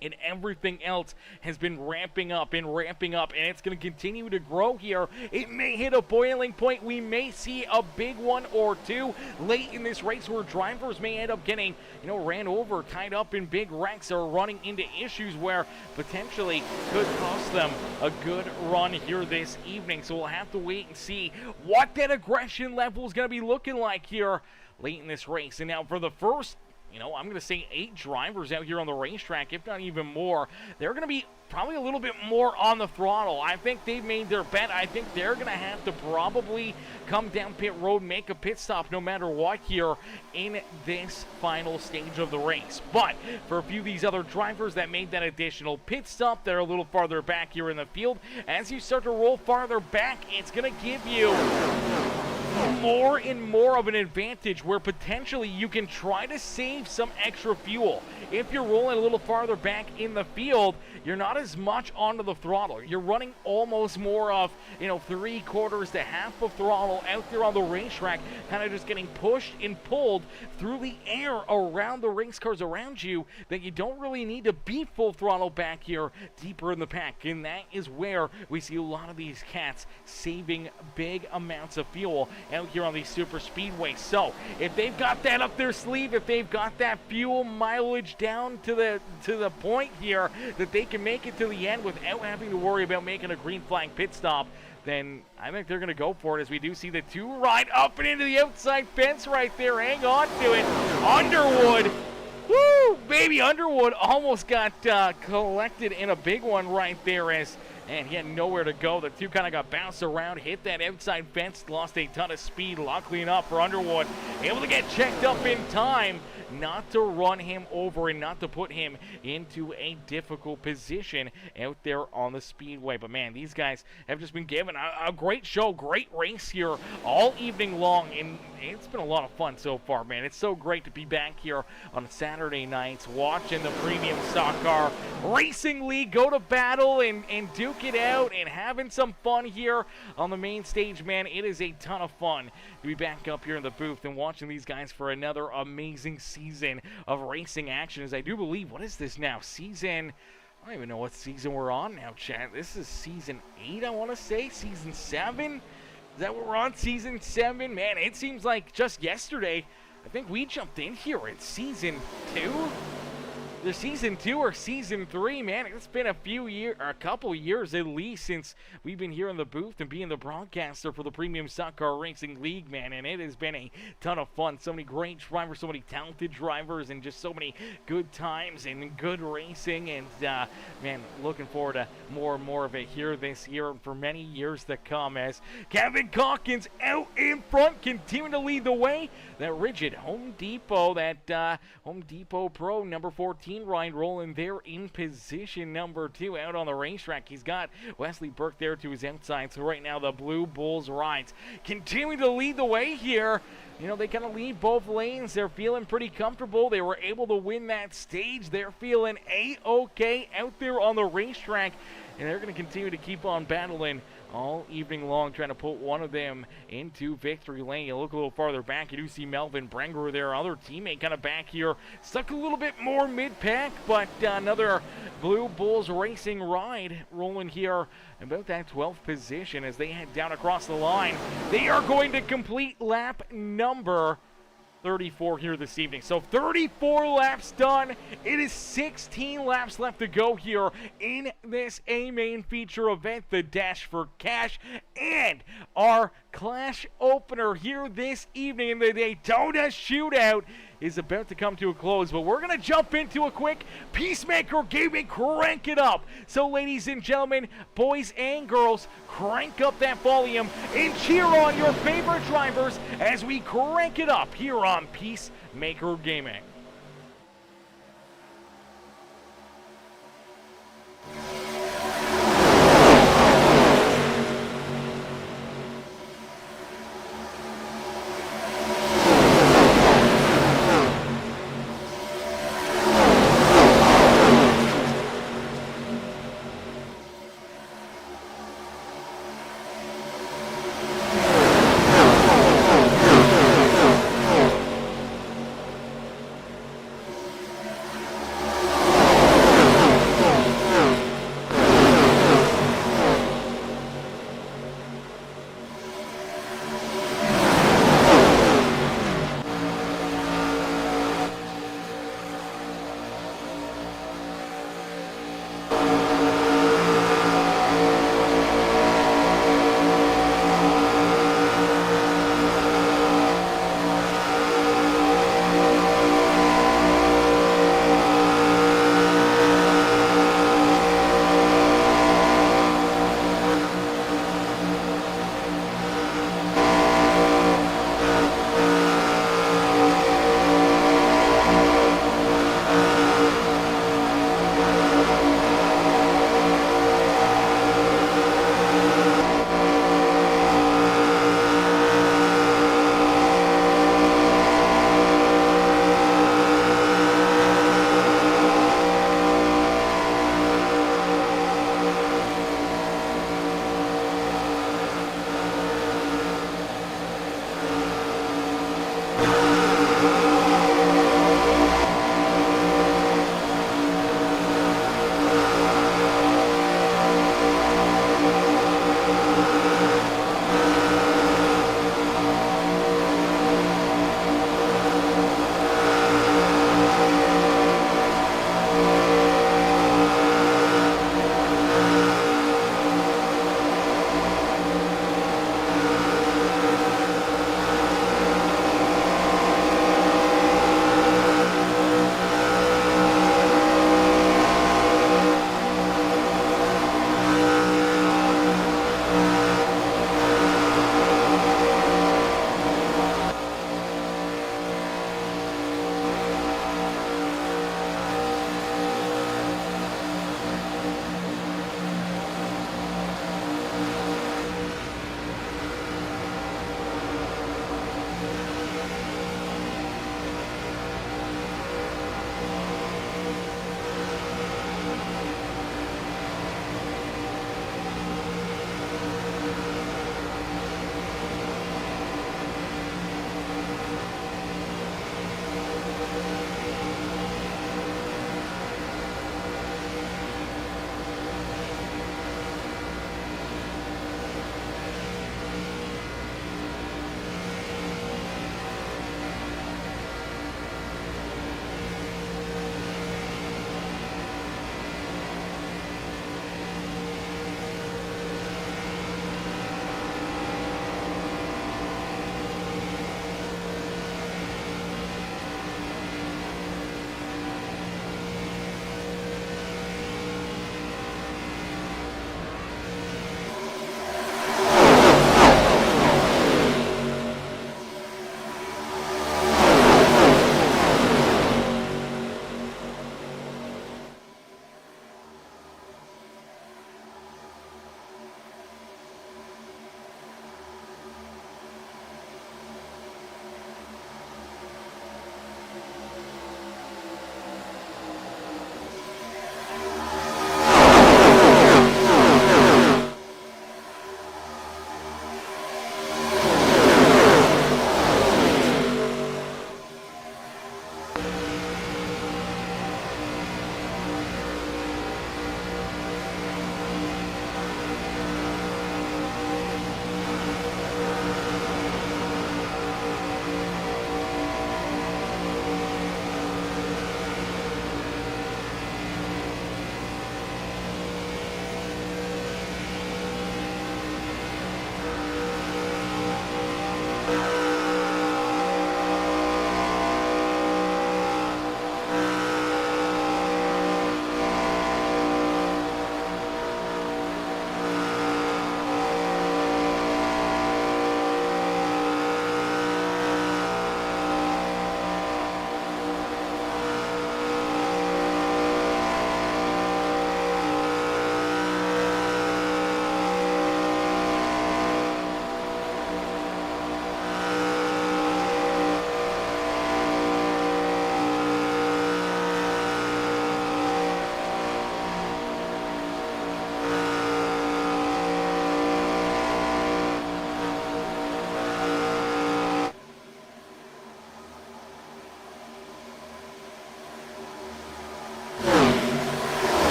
and everything else has been ramping up, and it's going to continue to grow here. It may hit a boiling point. We may see a big one or two late in this race where drivers may end up getting, ran over, tied up in big wrecks, or running into issues where potentially could cost them a good run here this evening. So we'll have to wait and see what that aggression level is going to be looking like here late in this race. And now for the first I'm going to say 8 drivers out here on the racetrack, if not even more. They're going to be probably a little bit more on the throttle. I think they've made their bet. I think they're going to have to probably come down pit road, make a pit stop no matter what here in this final stage of the race. But for a few of these other drivers that made that additional pit stop, they're a little farther back here in the field. As you start to roll farther back, it's going to give you more and more of an advantage where potentially you can try to save some extra fuel. If you're rolling a little farther back in the field, you're not as much onto the throttle. You're running almost more of, 3/4 to half of throttle out there on the racetrack, kind of just getting pushed and pulled through the air around the race cars around you, that you don't really need to be full throttle back here deeper in the pack. And that is where we see a lot of these cats saving big amounts of fuel out here on these super speedways. So if they've got that up their sleeve, if they've got that fuel mileage down to the point here that they can make it to the end without having to worry about making a green flag pit stop, then I think they're going to go for it, as we do see the 2 ride up and into the outside fence right there. Hang on to it. Underwood. Woo! Baby Underwood almost got collected in a big one right there, and he had nowhere to go. The 2 kind of got bounced around, hit that outside fence, lost a ton of speed. Luckily enough for Underwood, able to get checked up in time, not to run him over and not to put him into a difficult position out there on the speedway. But man, these guys have just been given a great show, great race here all evening long, and it's been a lot of fun so far, man. It's so great to be back here on Saturday nights watching the Premium Stock Car Racing League go to battle and duke it out and having some fun here on the main stage, man. It is a ton of fun to be back up here in the booth and watching these guys for another amazing season of racing action. As I do believe, what is this now? I don't even know what season we're on now, chat. This is season 8, I want to say. Season 7? Is that what we're on? Season 7? Man, it seems like just yesterday, I think we jumped in here at season 2. The season 2 or season 3, man. It's been a couple years at least since we've been here in the booth and being the broadcaster for the Premium Stock Car Racing League, man. And it has been a ton of fun. So many great drivers, so many talented drivers, and just so many good times and good racing. And man, looking forward to more and more of it here this year and for many years to come, as Kevin Calkins out in front, continuing to lead the way. That rigid Home Depot, Home Depot Pro number 14 ride rolling there in position number 2 out on the racetrack. He's got Wesley Burke there to his outside. So right now the Blue Bulls rides continuing to lead the way here. They kind of lead both lanes. They're feeling pretty comfortable. They were able to win that stage. They're feeling A-OK out there on the racetrack. And they're going to continue to keep on battling all evening long, trying to put one of them into victory lane. You look a little farther back, you do see Melvin Brenger, their other teammate, kind of back here, stuck a little bit more mid-pack, but another Blue Bulls Racing ride rolling here about that 12th position as they head down across the line. They are going to complete lap number 34 here this evening. So 34 laps done. It is 16 laps left to go here in this A-Main feature event, the Dash for Cash, and our Clash opener here this evening in the Daytona Shootout is about to come to a close, but we're going to jump into a quick Peacemaker Gaming Crank It Up. So ladies and gentlemen, boys and girls, crank up that volume and cheer on your favorite drivers as we crank it up here on Peacemaker Gaming.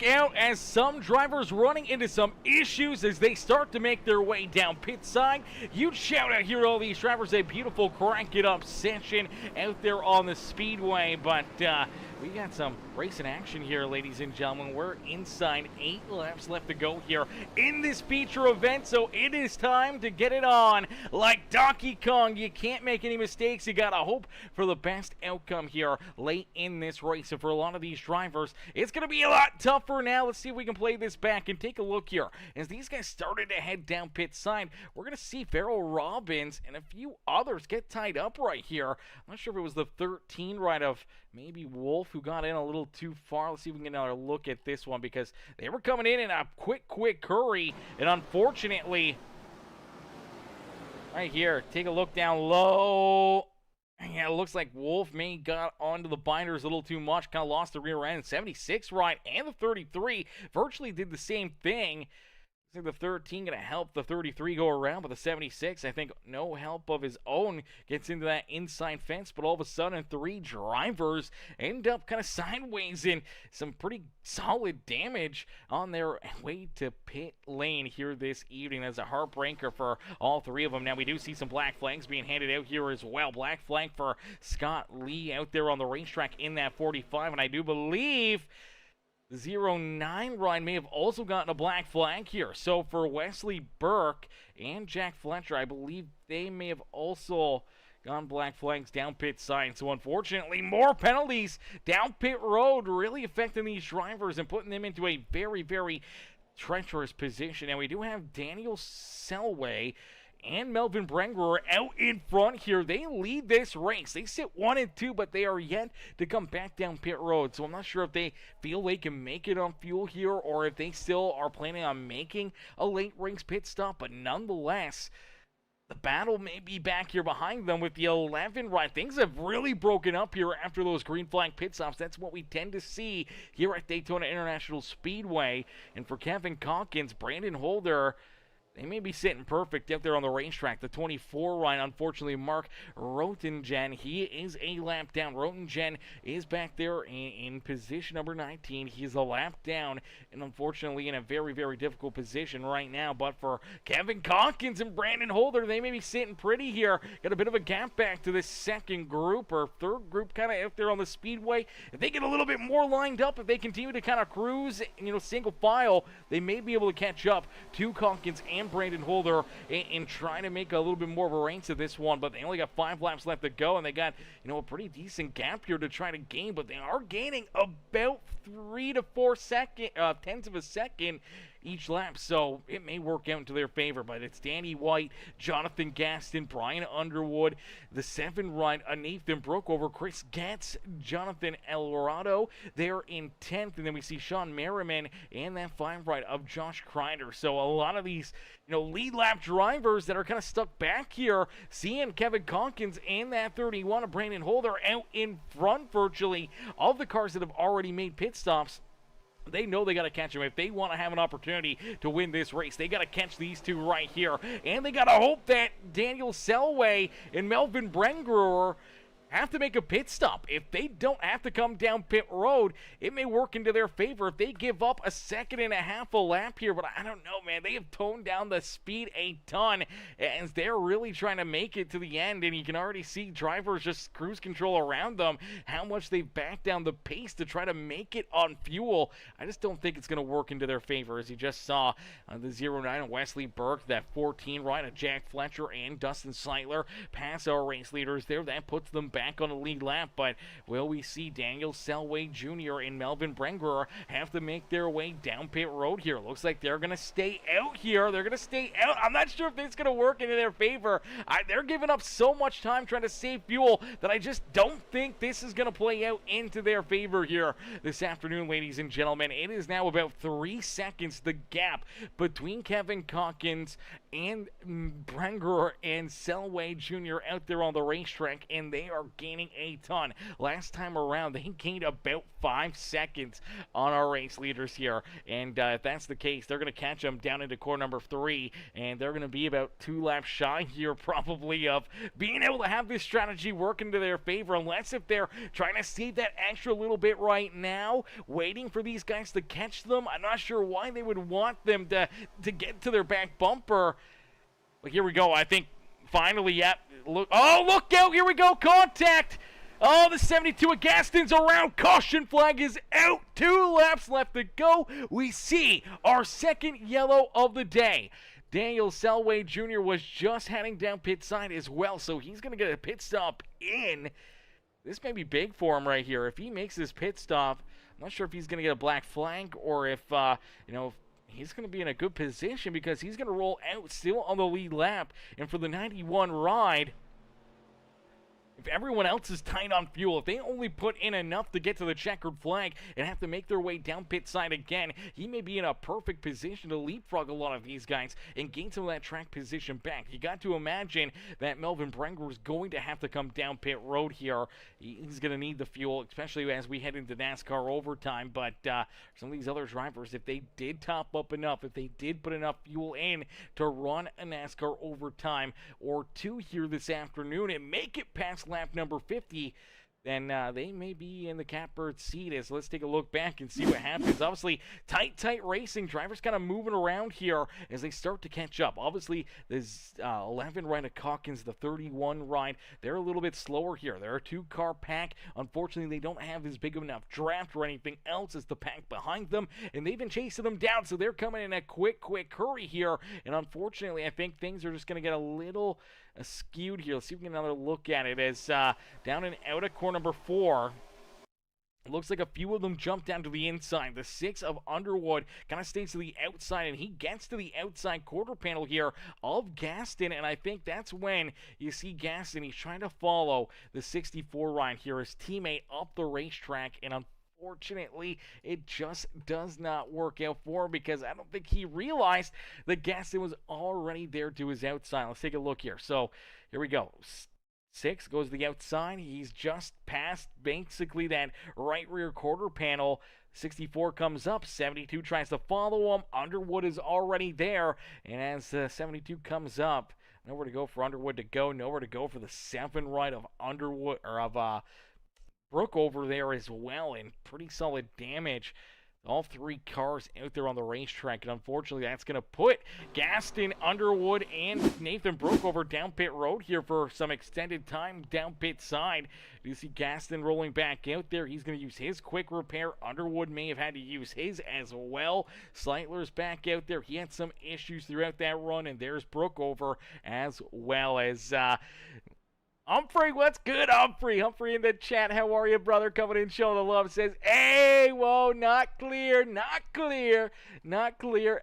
look out as some drivers running into some issues as they start to make their way down pit side. Huge shout out here to all these drivers. A beautiful crank it up session out there on the speedway, but we got some racing action here, ladies and gentlemen. We're inside 8 laps left to go here in this feature event, so it is time to get it on. Like Donkey Kong, you can't make any mistakes. You gotta hope for the best outcome here late in this race. And for a lot of these drivers, it's gonna be a lot tougher now. Let's see if we can play this back and take a look here. As these guys started to head down pit side, we're gonna see Farrell Robbins and a few others get tied up right here. I'm not sure if it was the 13 ride of maybe Wolf who got in a little too far. Let's see if we can get another look at this one, because they were coming in a quick hurry, and unfortunately, right here, take a look down low. Yeah, it looks like Wolf may got onto the binders a little too much, kind of lost the rear end. 76 ride and the 33 virtually did the same thing. I think the 13 going to help the 33 go around, but the 76, I think no help of his own, gets into that inside fence, but all of a sudden 3 drivers end up kind of sideways in some pretty solid damage on their way to pit lane here this evening. That's a heartbreaker for all 3 of them. Now we do see some black flags being handed out here as well. Black flag for Scott Lee out there on the racetrack in that 45, and I do believe the 09 ride may have also gotten a black flag here. So for Wesley Burke and Jack Fletcher, I believe they may have also gone black flags down pit side. So unfortunately, more penalties down pit road, really affecting these drivers and putting them into a very, very treacherous position. And we do have Daniel Selway and Melvin Brengerer out in front here. They lead this race. They sit 1 and 2, but they are yet to come back down pit road. So I'm not sure if they feel they can make it on fuel here, or if they still are planning on making a late race pit stop. But nonetheless, the battle may be back here behind them with the 11 ride. Things have really broken up here after those green flag pit stops. That's what we tend to see here at Daytona International Speedway. And for Kevin Calkins, Brandon Holder, they may be sitting perfect out there on the racetrack. The 24 ride, unfortunately, Mark Rotingen, he is a lap down. Rotingen is back there in position number 19. He's a lap down, and unfortunately in a very, very difficult position right now. But for Kevin Calkins and Brandon Holder, they may be sitting pretty here. Got a bit of a gap back to this second group, or third group, kind of out there on the speedway. If they get a little bit more lined up, if they continue to kind of cruise, single file, they may be able to catch up to Calkins and Brandon Holder in trying to make a little bit more of a race of this one. But they only got 5 laps left to go, and they got a pretty decent gap here to try to gain. But they are gaining about 3 to 4 tenths of a second each lap, so it may work out into their favor. But it's Danny White, Jonathan Gaston, Brian Underwood, the 7 ride, Nathan Brook over Chris Getz, Jonathan Elorado, they're in 10th, and then we see Sean Merriman and that 5 ride of Josh Crider. So a lot of these lead lap drivers that are kind of stuck back here, seeing Kevin Calkins and that 31 of Brandon Holder out in front virtually of the cars that have already made pit stops. They know they got to catch him. If they want to have an opportunity to win this race, they got to catch these 2 right here. And they got to hope that Daniel Selway and Melvin Brengerer have to make a pit stop. If they don't have to come down pit road, it may work into their favor if they give up a 2.5 seconds a lap here. But I don't know, man. They have toned down the speed a ton as they're really trying to make it to the end. And you can already see drivers just cruise control around them, how much they've backed down the pace to try to make it on fuel. I just don't think it's going to work into their favor, as you just saw the 09 of Wesley Burke, that 14 ride of Jack Fletcher and Dustin Seitler pass our race leaders there. That puts them back on the lead lap. But will we see Daniel Selway Jr. and Melvin Brengerer have to make their way down pit road here? Looks like they're going to stay out here. They're going to stay out. I'm not sure if this is going to work into their favor. They're giving up so much time trying to save fuel that I just don't think this is going to play out into their favor here this afternoon, ladies and gentlemen. It is now about 3 seconds, the gap between Kevin Calkins and Brenger and Selway Jr. out there on the racetrack, and they are gaining a ton. Last time around, they gained about 5 seconds on our race leaders here, and if that's the case, they're going to catch them down into corner number 3, and they're going to be about 2 laps shy here probably of being able to have this strategy work into their favor, unless if they're trying to save that extra little bit right now, waiting for these guys to catch them. I'm not sure why they would want them to get to their back bumper. But here we go. I think finally, yep. Look out. Here we go. Contact. Oh, the 72 of Gaston's around. Caution flag is out. 2 laps left to go. We see our second yellow of the day. Daniel Selway Jr. was just heading down pit side as well, so he's going to get a pit stop in. This may be big for him right here. If he makes this pit stop, I'm not sure if he's going to get a black flag or if, he's going to be in a good position because he's going to roll out still on the lead lap. And for the 91 ride, if everyone else is tight on fuel, if they only put in enough to get to the checkered flag and have to make their way down pit side again, he may be in a perfect position to leapfrog a lot of these guys and gain some of that track position back. You got to imagine that Melvin Brenger is going to have to come down pit road here. He's going to need the fuel, especially as we head into NASCAR overtime. But some of these other drivers, if they did top up enough, if they did put enough fuel in to run a NASCAR overtime or 2 here this afternoon and make it past lap number 50, then they may be in the catbird seat. As let's take a look back and see what happens. Obviously, tight racing. Drivers kind of moving around here as they start to catch up. Obviously, there's 11 ride of Calkins, the 31 ride. They're a little bit slower here. They're a 2-car pack. Unfortunately, they don't have as big of enough draft or anything else as the pack behind them, and they've been chasing them down, so they're coming in a quick hurry here. And unfortunately, I think things are just going to get a little skewed here. Let's see if we can get another look at it as down and out of corner number 4. It looks like a few of them jump down to the inside. The 6 of Underwood kind of stays to the outside, and he gets to the outside quarter panel here of Gaston, and I think that's when you see Gaston. He's trying to follow the 64 ride here, his teammate up the racetrack, and unfortunately, it just does not work out for him because I don't think he realized that Gaston was already there to his outside. Let's take a look here. So here we go. 6 goes to the outside. He's just past basically that right rear quarter panel. 64 comes up. 72 tries to follow him. Underwood is already there. And as 72 comes up, nowhere to go for Underwood to go. Nowhere to go for the 7 right of Underwood or of Brooke over there as well, and pretty solid damage. All 3 cars out there on the racetrack, and unfortunately that's going to put Gaston, Underwood, and Nathan Brooke over down pit road here for some extended time down pit side. You see Gaston rolling back out there. He's going to use his quick repair. Underwood may have had to use his as well. Sleitler's back out there. He had some issues throughout that run, and there's Brooke over as well as Humphrey. What's good, Humphrey? Humphrey in the chat. How are you, brother? Coming in, showing the love. Says, hey, whoa, not clear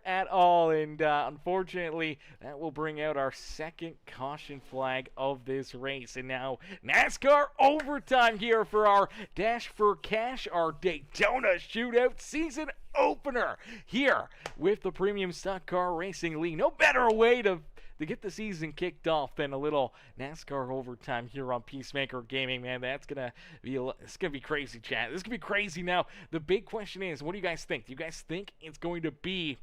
at all. And unfortunately, that will bring out our second caution flag of this race. And now NASCAR overtime here for our Dash for Cash, our Daytona Shootout season opener here with the Premium Stock Car Racing League. No better way to get the season kicked off than a little NASCAR overtime here on Peacemaker Gaming, man. That's gonna be it's gonna be crazy, chat. This is gonna be crazy. Now, the big question is, what do you guys think? Do you guys think it's going to be,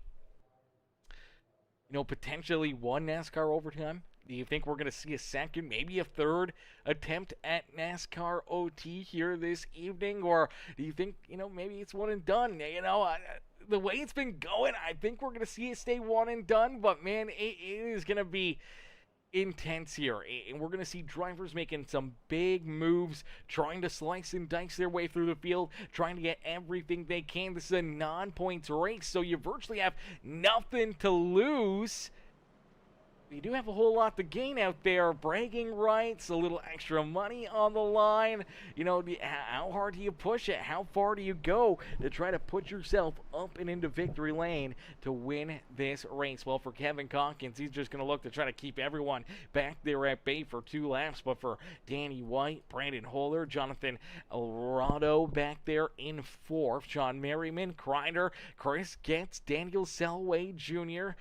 potentially 1 NASCAR overtime? Do you think we're going to see a second, maybe a third attempt at NASCAR OT here this evening? Or do you think, maybe it's 1 and done? The way it's been going, I think we're going to see it stay 1 and done. But, man, it is going to be intense here. And we're going to see drivers making some big moves, trying to slice and dice their way through the field, trying to get everything they can. This is a non-points race, so you virtually have nothing to lose. You do have a whole lot to gain out there. Bragging rights, a little extra money on the line. How hard do you push it? How far do you go to try to put yourself up and into victory lane to win this race? Well, for Kevin Calkins, he's just going to look to try to keep everyone back there at bay for 2 laps. But for Danny White, Brandon Holler, Jonathan Alvarado back there in 4th. Sean Merriman, Crider, Chris Getz, Daniel Selway Jr.,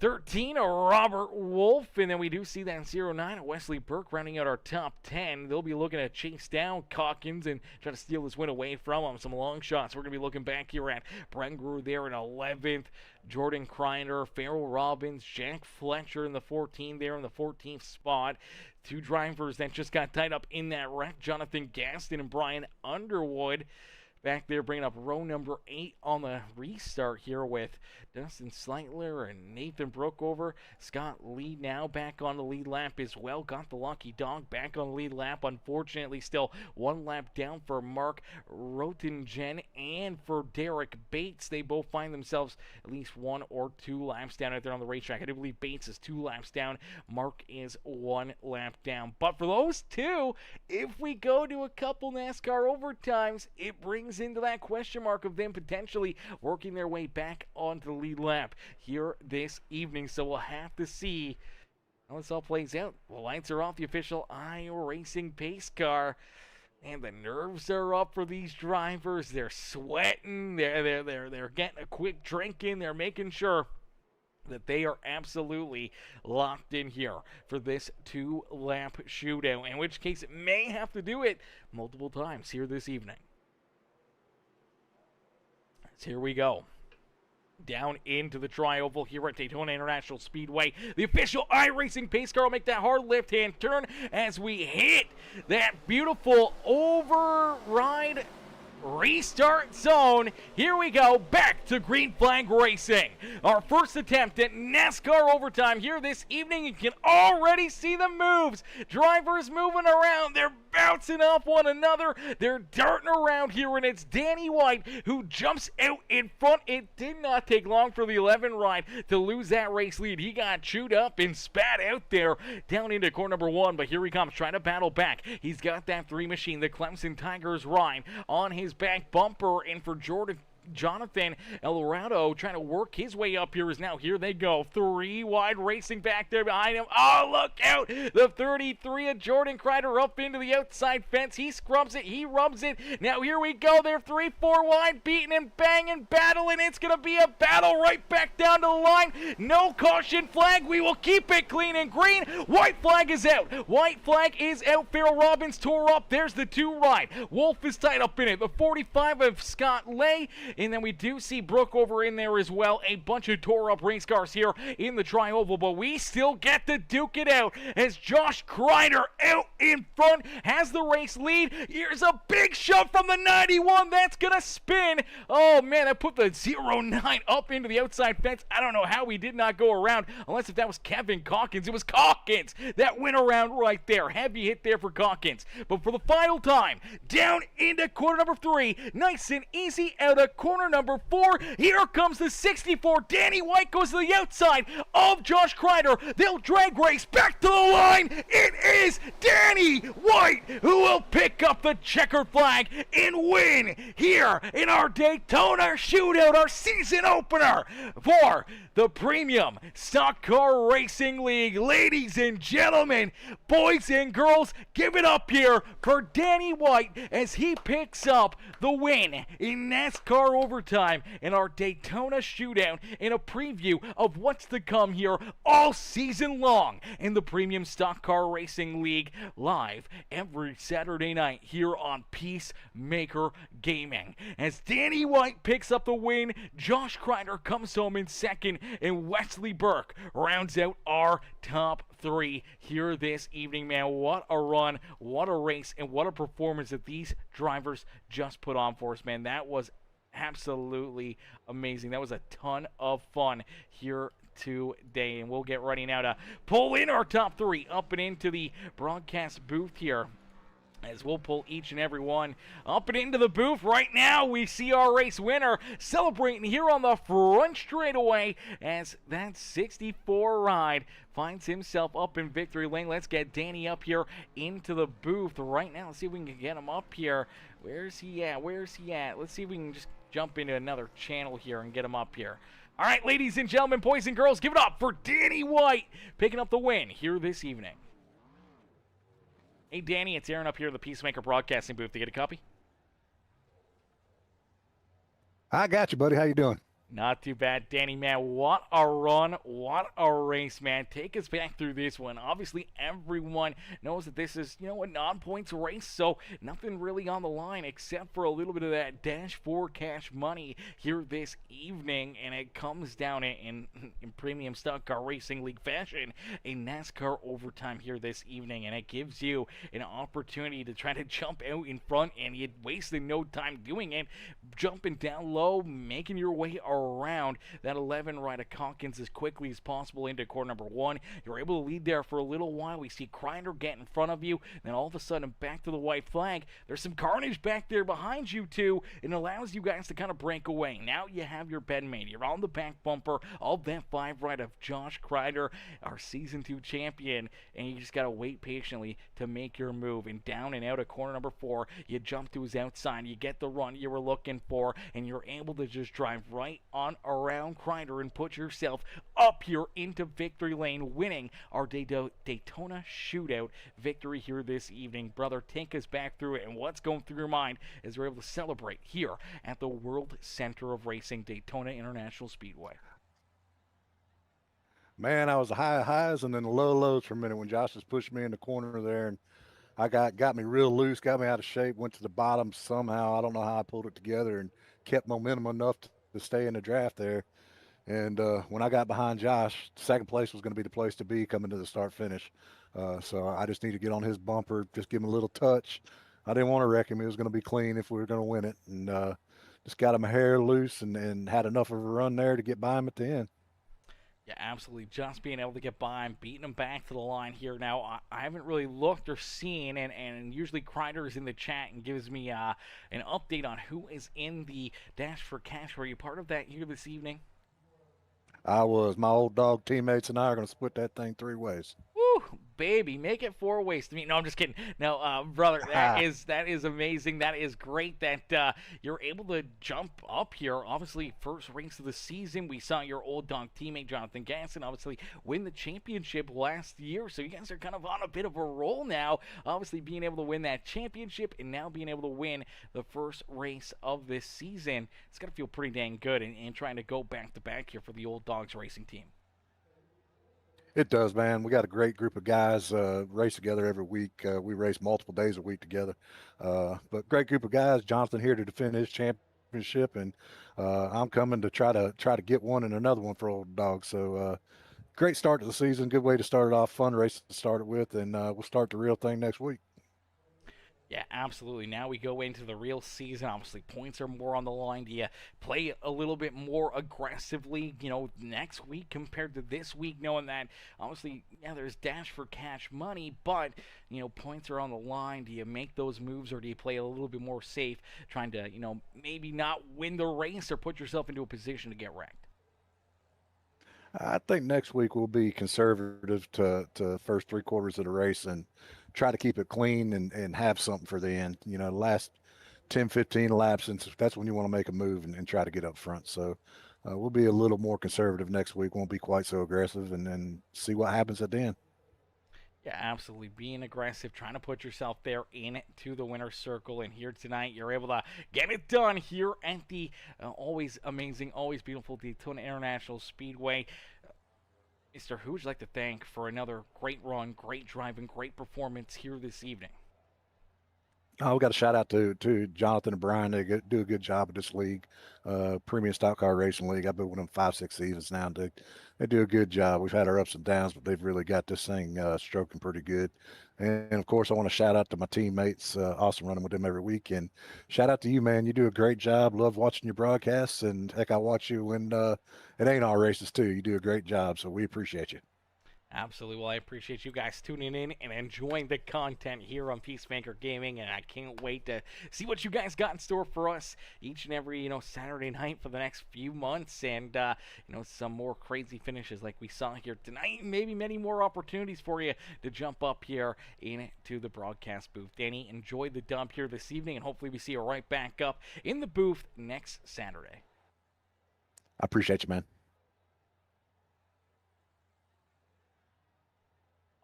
13, Robert Wolf, and then we do see that 09, Wesley Burke rounding out our top 10. They'll be looking to chase down Calkins and try to steal this win away from him. Some long shots. We're going to be looking back here at Brent Greer there in 11th, Jordan Crider, Farrell Robbins, Jack Fletcher in the 14 there in the 14th spot. Two drivers that just got tied up in that wreck, Jonathan Gaston and Brian Underwood. Back there, bringing up row number 8 on the restart here with Dustin Sleitler and Nathan Brookover. Scott Lee now back on the lead lap as well. Got the lucky dog back on the lead lap. Unfortunately, still one lap down for Mark Rotingen and for Derek Bates. They both find themselves at least 1 or 2 laps down out there on the racetrack. I do believe Bates is 2 laps down. Mark is 1 lap down. But for those two, if we go to a couple NASCAR overtimes, it brings into that question mark of them potentially working their way back onto the lead lap here this evening. So we'll have to see how this all plays out. The lights are off the official iRacing pace car, and the nerves are up for these drivers. They're sweating. They're getting a quick drink in. They're making sure that they are absolutely locked in here for this 2-lap shootout, in which case it may have to do it multiple times here this evening. So here we go. Down into the tri-oval here at Daytona International Speedway. The official iRacing pace car will make that hard left-hand turn as we hit that beautiful override restart zone. Here we go, back to green flag racing. Our first attempt at NASCAR overtime here this evening. You can already see the moves. Drivers moving around. They're bouncing off one another. They're darting around here, and it's Danny White who jumps out in front. It did not take long for the 11 ride to lose that race lead. He got chewed up and spat out there down into corner number 1, but here he comes trying to battle back. He's got that 3 machine, the Clemson Tigers ride on his back bumper, and for Jonathan Eldorado trying to work his way up here is now here they go. 3 wide racing back there behind him. Oh, look out! The 33 of Jordan Crider up into the outside fence. He scrubs it. He rubs it. Now here we go. They're 3-4 wide, beating and banging, battling. It's going to be a battle right back down to the line. No caution flag. We will keep it clean and green. White flag is out. White flag is out. Farrell Robbins tore up. There's the 2 ride. Wolf is tied up in it. The 45 of Scott Lay. And then we do see Brookover in there as well. A bunch of tore-up race cars here in the tri-oval, but we still get to duke it out as Josh Crider out in front has the race lead. Here's a big shove from the 91. That's going to spin. Oh, man, that put the 09 up into the outside fence. I don't know how he did not go around, unless if that was Kevin Calkins. It was Calkins that went around right there. Heavy hit there for Calkins. But for the final time, down into corner number 3. Nice and easy out of corner number 4. Here comes the 64. Danny White goes to the outside of Josh Crider. They'll drag race back to the line. It is Danny White who will pick up the checkered flag and win here in our Daytona Shootout, our season opener for the Premium Stock Car Racing League. Ladies and gentlemen, boys and girls, give it up here for Danny White as he picks up the win in NASCAR overtime in our Daytona Shootout, in a preview of what's to come here all season long in the Premium Stock Car Racing League, live every Saturday night here on Peacemaker Gaming. As Danny White picks up the win, Josh Crider comes home in second, and Wesley Burke rounds out our top 3 here this evening. Man, what a run, what a race, and what a performance that these drivers just put on for us, man. That was absolutely amazing. That was a ton of fun here today, and we'll get ready now to pull in our top 3 up and into the broadcast booth here, as we'll pull each and every one up and into the booth. Right now, we see our race winner celebrating here on the front straightaway as that 64 ride finds himself up in victory lane. Let's get Danny up here into the booth right now. Let's see if we can get him up here. Where's he at? Where's he at? Let's see if we can just jump into another channel here and get him up here. All right, ladies and gentlemen, boys and girls, give it up for Danny White picking up the win here this evening. Hey, Danny, it's Aaron up here in the Peacemaker Broadcasting booth. To get a copy? I got you, buddy. How you doing? Not too bad, Danny, man. What a run. What a race, man. Take us back through this one. Obviously, everyone knows that this is, a non-points race, so nothing really on the line except for a little bit of that Dash for cash money here this evening, and it comes down in premium stock car racing league fashion, a NASCAR overtime here this evening, and it gives you an opportunity to try to jump out in front, and you wasted no time doing it, jumping down low, making your way around that 11 right of Calkins as quickly as possible into corner number 1. You're able to lead there for a little while. We see Crider get in front of you, then all of a sudden back to the white flag. There's some carnage back there behind you too, and allows you guys to kind of break away. Now you have your bedmate. You're on the back bumper of that 5 right of Josh Crider, our season 2 champion, and you just gotta wait patiently to make your move. And down and out of corner number 4, you jump to his outside, you get the run you were looking for, and you're able to just drive right on around Crider and put yourself up here into victory lane, winning our Daytona Shootout victory here this evening. Brother, take us back through it, and what's going through your mind as we're able to celebrate here at the World Center of Racing, Daytona International Speedway. Man, I was the high highs and then the low lows for a minute when Josh was pushing me in the corner there, and I got me real loose, got me out of shape, went to the bottom somehow. I don't know how I pulled it together and kept momentum enough to stay in the draft there. And when I got behind Josh, second place was going to be the place to be coming to the start finish. So I just need to get on his bumper, just give him a little touch. I didn't want to wreck him. It was going to be clean if we were going to win it. And just got him a hair loose and had enough of a run there to get by him at the end. Yeah, absolutely. Just being able to get by him, beating him back to the line here. Now, I haven't really looked or seen, and usually Crider is in the chat and gives me an update on who is in the Dash for Cash. Were you part of that here this evening? I was. My old dog teammates and I are going to split that thing 3 ways. Woo, baby, make it 4 ways to me. No, I'm just kidding. No, brother, that is amazing. That is great that you're able to jump up here. Obviously, first race of the season, we saw your old dog teammate Jonathan Gasson obviously win the championship last year. So you guys are kind of on a bit of a roll now. Obviously, being able to win that championship and now being able to win the first race of this season, it's got to feel pretty dang good and trying to go back to back here for the old dogs racing team. It does, man. We got a great group of guys race together every week. We race multiple days a week together. But great group of guys. Jonathan here to defend his championship, and I'm coming to try to get one and another one for old dogs. So great start to the season. Good way to start it off. Fun race to start it with, and we'll start the real thing next week. Yeah, absolutely. Now we go into the real season. Obviously, points are more on the line. Do you play a little bit more aggressively, next week compared to this week, knowing that, obviously, yeah, there's Dash for cash money, but, points are on the line. Do you make those moves, or do you play a little bit more safe, trying to, maybe not win the race or put yourself into a position to get wrecked? I think next week we'll be conservative to first 3 quarters of the race and try to keep it clean and have something for the end. The last 10, 15 laps, and that's when you want to make a move and try to get up front. So we'll be a little more conservative next week. Won't be quite so aggressive, and then see what happens at the end. Yeah, absolutely. Being aggressive, trying to put yourself there into the winner's circle. And here tonight, you're able to get it done here at the always amazing, always beautiful Daytona International Speedway. Mr. Who would you like to thank for another great run, great driving, great performance here this evening? Oh, we got a shout out to Jonathan and Brian. They do a good job of this league, Premium Stock Car Racing League. I've been with them 5-6 seasons now. They do a good job. We've had our ups and downs, but they've really got this thing stroking pretty good. And of course, I want to shout out to my teammates. Awesome running with them every week. And shout out to you, man. You do a great job. Love watching your broadcasts. And heck, I watch you when it ain't all races too. You do a great job. So we appreciate you. Absolutely. Well, I appreciate you guys tuning in and enjoying the content here on Peacemaker Gaming, and I can't wait to see what you guys got in store for us each and every, Saturday night for the next few months, and, some more crazy finishes like we saw here tonight, maybe many more opportunities for you to jump up here into the broadcast booth. Danny, enjoy the dub here this evening, and hopefully we see you right back up in the booth next Saturday. I appreciate you, man.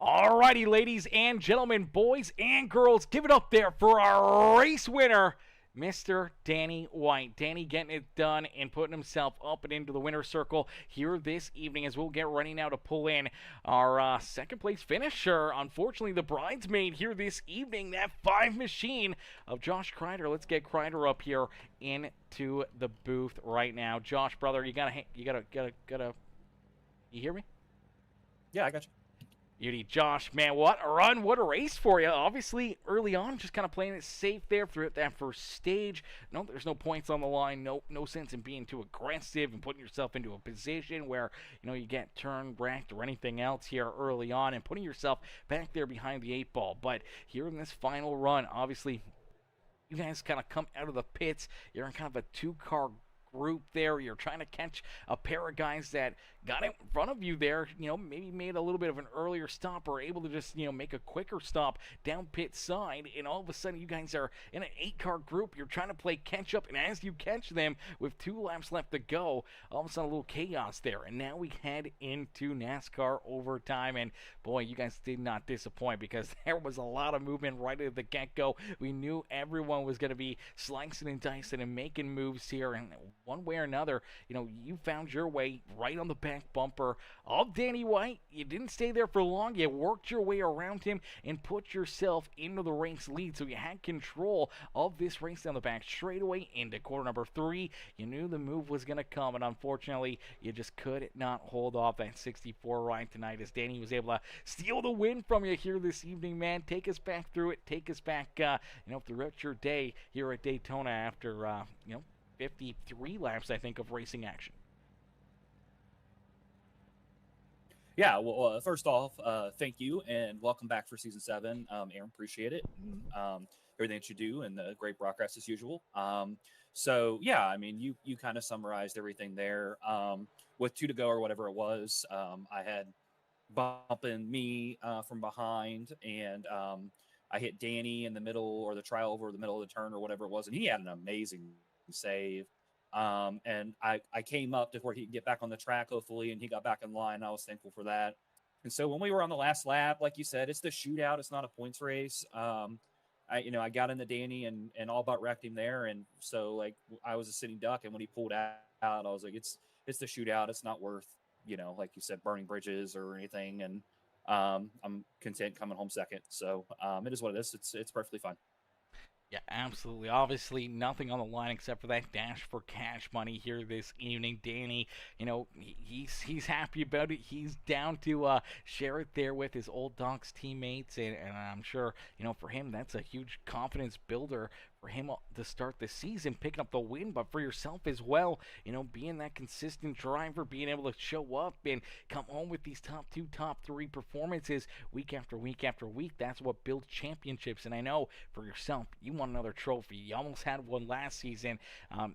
Alrighty, ladies and gentlemen, boys and girls, give it up there for our race winner, Mr. Danny White. Danny getting it done and putting himself up and into the winner's circle here this evening as we'll get ready now to pull in our second place finisher. Unfortunately, the bridesmaid here this evening, that 5 machine of Josh Crider. Let's get Crider up here into the booth right now. Josh, brother, you gotta, you hear me? Yeah, I got you. Beauty, Josh, man, what a run, what a race for you. Obviously, early on, just kind of playing it safe there throughout that first stage. No, there's no points on the line, no sense in being too aggressive and putting yourself into a position where, you get turned, wrecked, or anything else here early on and putting yourself back there behind the 8 ball. But here in this final run, obviously, you guys kind of come out of the pits. You're in kind of a 2-car group there. You're trying to catch a pair of guys that got in front of you there, maybe made a little bit of an earlier stop or able to just, make a quicker stop down pit side, and all of a sudden you guys are in an 8-car group. You're trying to play catch up, and as you catch them with 2 laps left to go, all of a sudden a little chaos there, and now we head into NASCAR overtime, and boy, you guys did not disappoint because there was a lot of movement right at the get-go. We knew everyone was going to be slicing and dicing and making moves here, and one way or another, you found your way right on the back bumper of Danny White. You didn't stay there for long. You worked your way around him and put yourself into the race lead. So you had control of this race down the back straightaway into quarter number 3. You knew the move was going to come, and unfortunately, you just could not hold off that 64 ride tonight as Danny was able to steal the win from you here this evening, man. Take us back through it. Take us back, throughout your day here at Daytona after, 53 laps, I think, of racing action. Yeah, well, first off, thank you and welcome back for season 7. Aaron, appreciate it. Everything that you do and the great broadcast as usual. So yeah, I mean, you kind of summarized everything there. With 2 to go or whatever it was, I had bumping me from behind, and I hit Danny in the middle, or the trial over the middle of the turn or whatever it was, and he had an amazing save. And I came up to where he could get back on the track, hopefully, and he got back in line. I was thankful for that. And so when we were on the last lap, like you said, it's the shootout. It's not a points race. I got into Danny and all but wrecked him there. And so, like, I was a sitting duck, and when he pulled out, I was like, it's the shootout. It's not worth, like you said, burning bridges or anything. And I'm content coming home second. So it is what it is. It's perfectly fine. Yeah, absolutely. Obviously, nothing on the line except for that dash for cash money here this evening. Danny, he's happy about it. He's down to share it there with his old Docs teammates, and I'm sure, for him, that's a huge confidence builder for him to start the season, picking up the win, but for yourself as well, being that consistent driver, being able to show up and come home with these top 2, top 3 performances week after week after week. That's what builds championships. And I know for yourself, you want another trophy. You almost had one last season.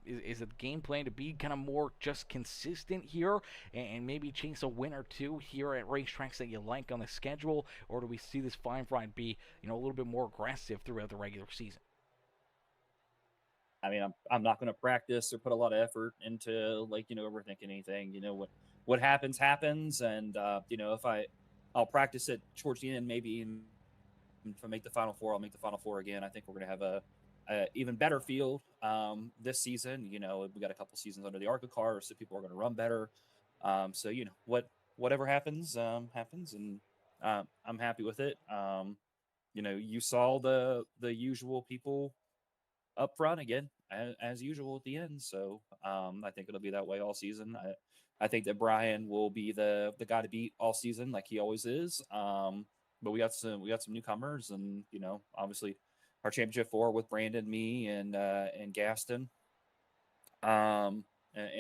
Is the game plan to be kind of more just consistent here and maybe chase a win or 2 here at racetracks that you like on the schedule, or do we see this 5 ride be, a little bit more aggressive throughout the regular season? I mean, I'm not going to practice or put a lot of effort into overthinking anything. What happens, and if I'll practice it towards the end, maybe if I make the Final Four, I'll make the Final Four again. I think we're going to have a even better field this season. We got a couple seasons under the ARCA car, so people are going to run better. So whatever happens, happens, and I'm happy with it. You saw the usual people up front again, as usual at the end. So I think it'll be that way all season. I think that Brian will be the guy to beat all season, like he always is. But we got some newcomers, and obviously our championship 4 with Brandon, me, and Gaston, and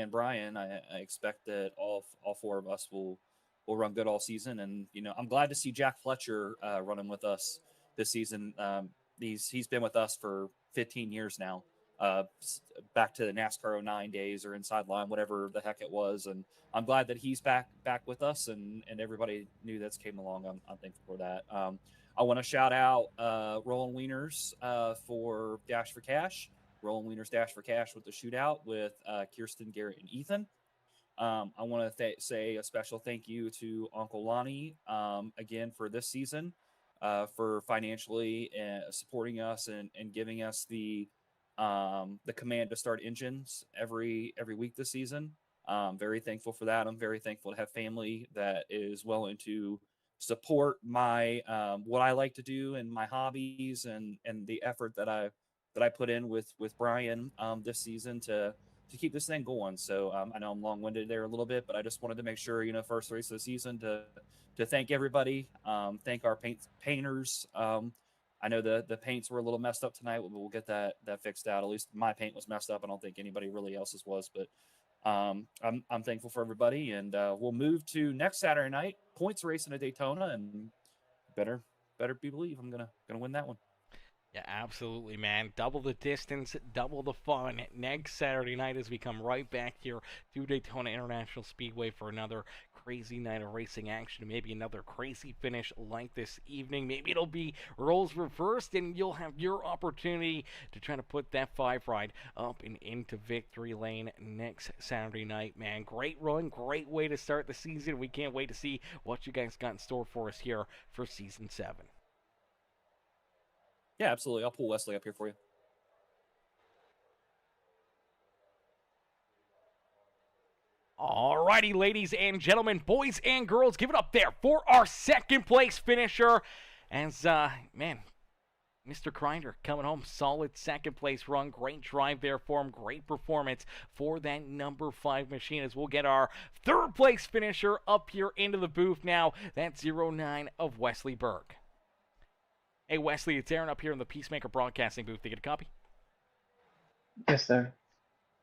Brian. I expect that all 4 of us will run good all season, and I'm glad to see Jack Fletcher running with us this season. He's been with us for 15 years now, back to the NASCAR 09 days or Inside Line, whatever the heck it was. And I'm glad that he's back with us, and everybody new that's came along. I'm thankful for that. I want to shout out Rollin Wieners for Dash for Cash. Rollin Wieners Dash for Cash with the shootout with Kirsten, Garrett, and Ethan. I want to say a special thank you to Uncle Lonnie again for this season. For financially supporting us and giving us the the command to start engines every week this season. Very thankful for that. I'm very thankful to have family that is willing to support my what I like to do and my hobbies and the effort that I put in with Brian this season to keep this thing going. So I know I'm long-winded there a little bit, but I just wanted to make sure, first race of the season to thank everybody, thank our painters. I know the paints were a little messed up tonight, but we'll get that fixed out. At least my paint was messed up. I don't think anybody really else's was, but I'm thankful for everybody, and we'll move to next Saturday night, points racing at Daytona, and better be believe I'm gonna win that one. Yeah, absolutely, man. Double the distance, double the fun next Saturday night as we come right back here to Daytona International Speedway for another crazy night of racing action. Maybe another crazy finish like this evening. Maybe it'll be roles reversed and you'll have your opportunity to try to put that 5 ride up and into victory lane next Saturday night, man. Great run, great way to start the season. We can't wait to see what you guys got in store for us here for Season 7. Yeah, absolutely. I'll pull Wesley up here for you. Alrighty, ladies and gentlemen, boys and girls, give it up there for our second place finisher. As, man, Mr. Crider coming home, solid second place run, great drive there for him, great performance for that number 5 machine as we'll get our third place finisher up here into the booth now. That's 09 of Wesley Berg. Hey, Wesley, it's Aaron up here in the Peacemaker Broadcasting booth. You get a copy? Yes, sir.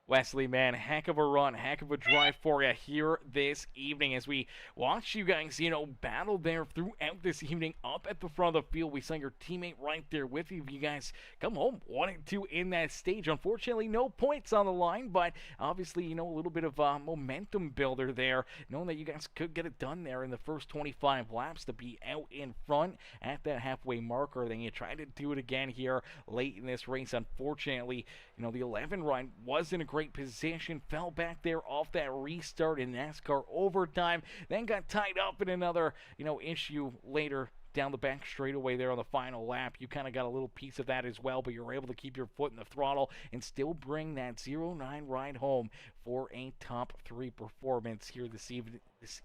Wesley, man, heck of a run, heck of a drive for you here this evening as we watch you guys, battle there throughout this evening up at the front of the field. We saw your teammate right there with you. You guys come home 1-2 in that stage. Unfortunately, no points on the line, but obviously, a little bit of momentum builder there, knowing that you guys could get it done there in the first 25 laps to be out in front at that halfway marker. Then you try to do it again here late in this race. Unfortunately, the 11 run was in a great position, fell back there off that restart in NASCAR overtime, then got tied up in another, issue later down the back straightaway there on the final lap. You kind of got a little piece of that as well, but you're able to keep your foot in the throttle and still bring that 09 ride home for a top 3 performance here this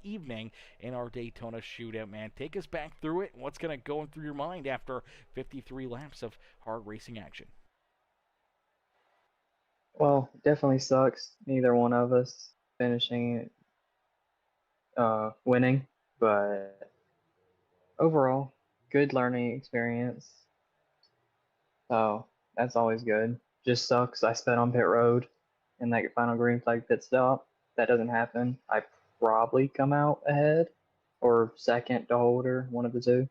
evening in our Daytona Shootout, man. Take us back through it. What's going to go through your mind after 53 laps of hard racing action? Well, definitely sucks. Neither one of us finishing winning, but overall, good learning experience. So that's always good. Just sucks. I sped on pit road in that final green flag pit stop. That doesn't happen. I probably come out ahead or second to Holder, one of the two.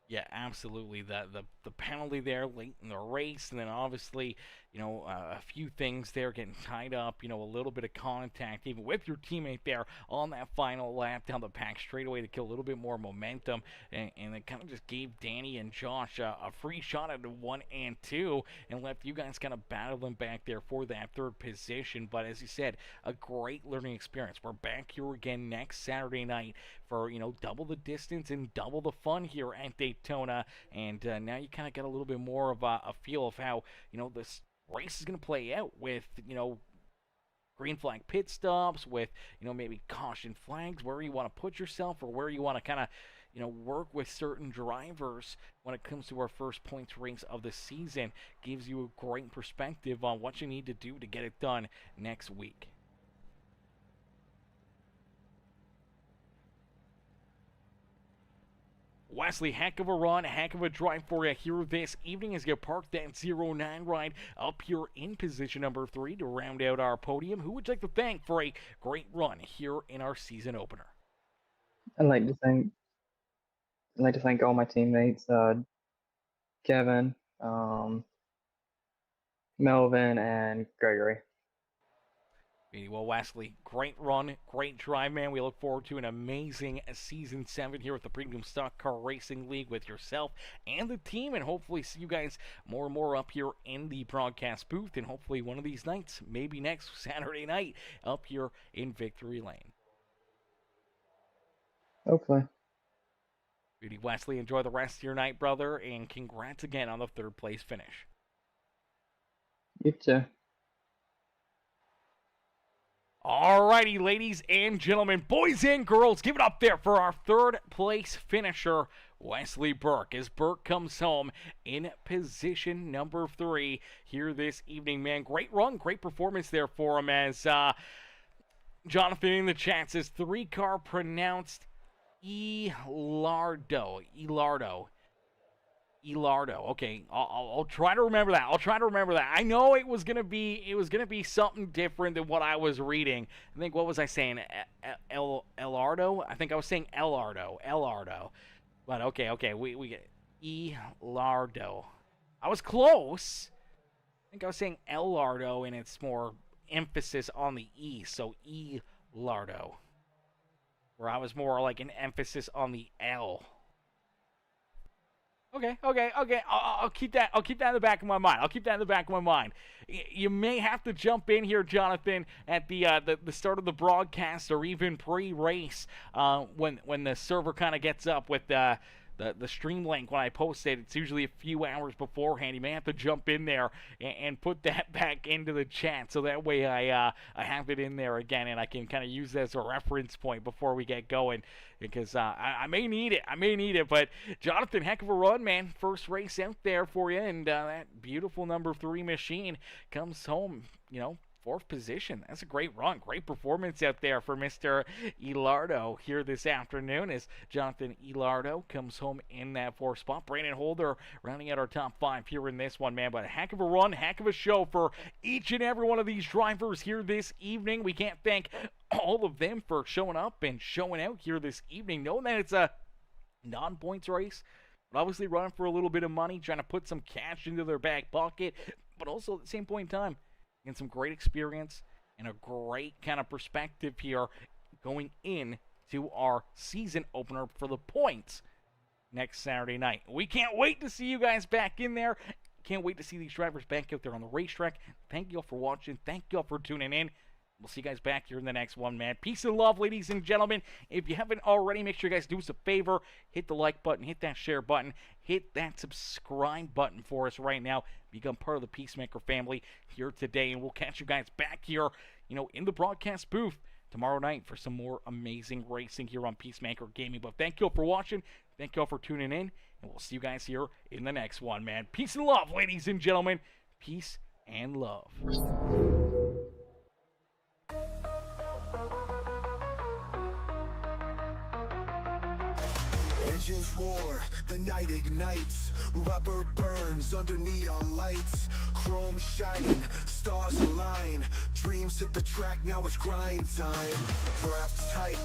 Yeah, absolutely. The penalty there late in the race, and then obviously, a few things there getting tied up, a little bit of contact even with your teammate there on that final lap down the pack straightaway to kill a little bit more momentum, and it kind of just gave Danny and Josh a free shot at 1 and 2 and left you guys kind of battling back there for that third position. But as you said, a great learning experience. We're back here again next Saturday night for, double the distance and double the fun here at Daytona, and now you kind of get a little bit more of a feel of how, this race is going to play out with, green flag pit stops, with, maybe caution flags, where you want to put yourself or where you want to kind of, work with certain drivers when it comes to our first points race of the season. Gives you a great perspective on what you need to do to get it done next week. Wesley, heck of a run, heck of a drive for you here this evening as you park that 09 ride up here in position number 3 to round out our podium. Who would you like to thank for a great run here in our season opener? I'd like to thank all my teammates, Kevin, Melvin, and Gregory. Well, Wesley, great run, great drive, man. We look forward to an amazing Season 7 here with the Premium Stock Car Racing League with yourself and the team, and hopefully see you guys more and more up here in the broadcast booth, and hopefully one of these nights, maybe next Saturday night, up here in Victory Lane. Hopefully. Beauty Wesley, enjoy the rest of your night, brother, and congrats again on the 3rd place finish. You too. Alrighty, ladies and gentlemen, boys and girls, give it up there for our 3rd place finisher, Wesley Burke, as Burke comes home in position number 3 here this evening, man. Great run, great performance there for him, as Jonathan in the chat says 3-car pronounced Elardo. Okay, I'll try to remember that. I know it was gonna be something different than what I was reading. I think, what was I saying? Elardo? I think I was saying Elardo. But okay, we get Elardo. I was close. I think I was saying Elardo, and it's more emphasis on the E, so Elardo. Where I was more like an emphasis on the L. Okay. I'll keep that in the back of my mind. You may have to jump in here, Jonathan, at the start of the broadcast, or even pre-race, when the server kind of gets up with the stream link. When I post it, it's usually a few hours beforehand. You may have to jump in there and put that back into the chat, so that way I have it in there again, and I can kind of use that as a reference point before we get going, because I may need it. But Jonathan, heck of a run, man. First race out there for you, and that beautiful number 3 machine comes home, 4th position. That's a great run. Great performance out there for Mr. Elardo here this afternoon, as Jonathan Elardo comes home in that 4th spot. Brandon Holder rounding out our top 5 here in this one, man. But a heck of a run, heck of a show for each and every one of these drivers here this evening. We can't thank all of them for showing up and showing out here this evening, knowing that it's a non-points race, but obviously running for a little bit of money, trying to put some cash into their back pocket, but also at the same point in time, and some great experience and a great kind of perspective here going in to our season opener for the points next Saturday night. We can't wait to see you guys back in there. Can't wait to see these drivers back out there on the racetrack. Thank you all for watching. Thank you all for tuning in. We'll see you guys back here in the next one, man. Peace and love, ladies and gentlemen. If you haven't already, make sure you guys do us a favor. Hit the like button. Hit that share button. Hit that subscribe button for us right now. Become part of the Peacemaker family here today. And we'll catch you guys back here, in the broadcast booth tomorrow night for some more amazing racing here on Peacemaker Gaming. But thank you all for watching. Thank you all for tuning in. And we'll see you guys here in the next one, man. Peace and love, ladies and gentlemen. Peace and love. Engines roar, the night ignites, rubber burns under neon lights, chrome shining, stars align, dreams hit the track, now it's grind time. Wrapped tight,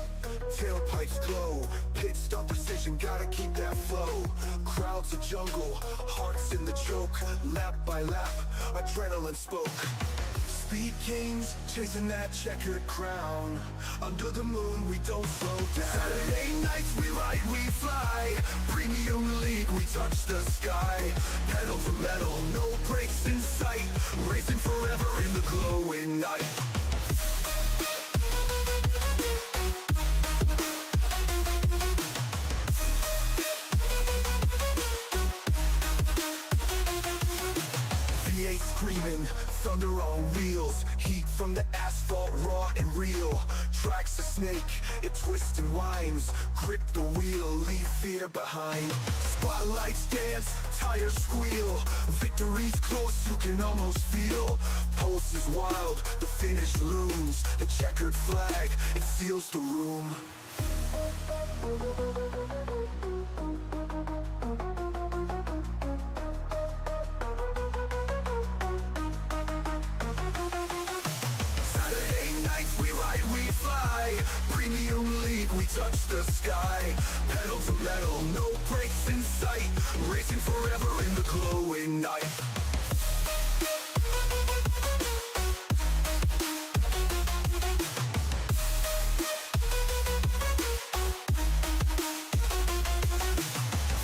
tailpipes glow, pit stop precision, gotta keep that flow. Crowds a jungle, hearts in the choke, lap by lap, adrenaline spoke. Speed kings, chasing that checkered crown. Under the moon, we don't slow down. Saturday nights, we ride, we fly. Premium league, we touch the sky. Pedal to metal, no brakes in sight. Racing forever in the glowing night. V8 screaming, thunder on wheels, heat from the asphalt raw and real. Tracks a snake, it twists and winds, grip the wheel, leave fear behind. Spotlights dance, tires squeal, victory's close, you can almost feel. Pulse is wild, the finish looms, the checkered flag, it seals the room. Premium league, we touch the sky. Pedal to metal, no brakes in sight. Racing forever in the glowing night.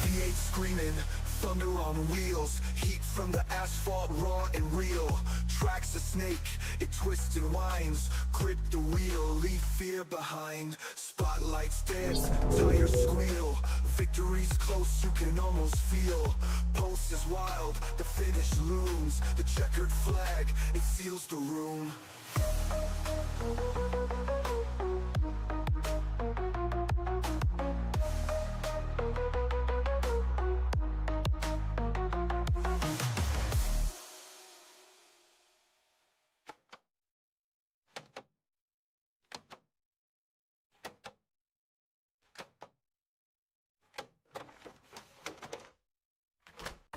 V8 screaming, thunder on wheels, heat from the asphalt raw and real. Tracks a snake, it twists and winds, grip the wheel, leave fear behind. Spotlights dance, tires squeal, victory Victory's close, you can almost feel. Pulse is wild, the finish looms. The checkered flag, it seals the room.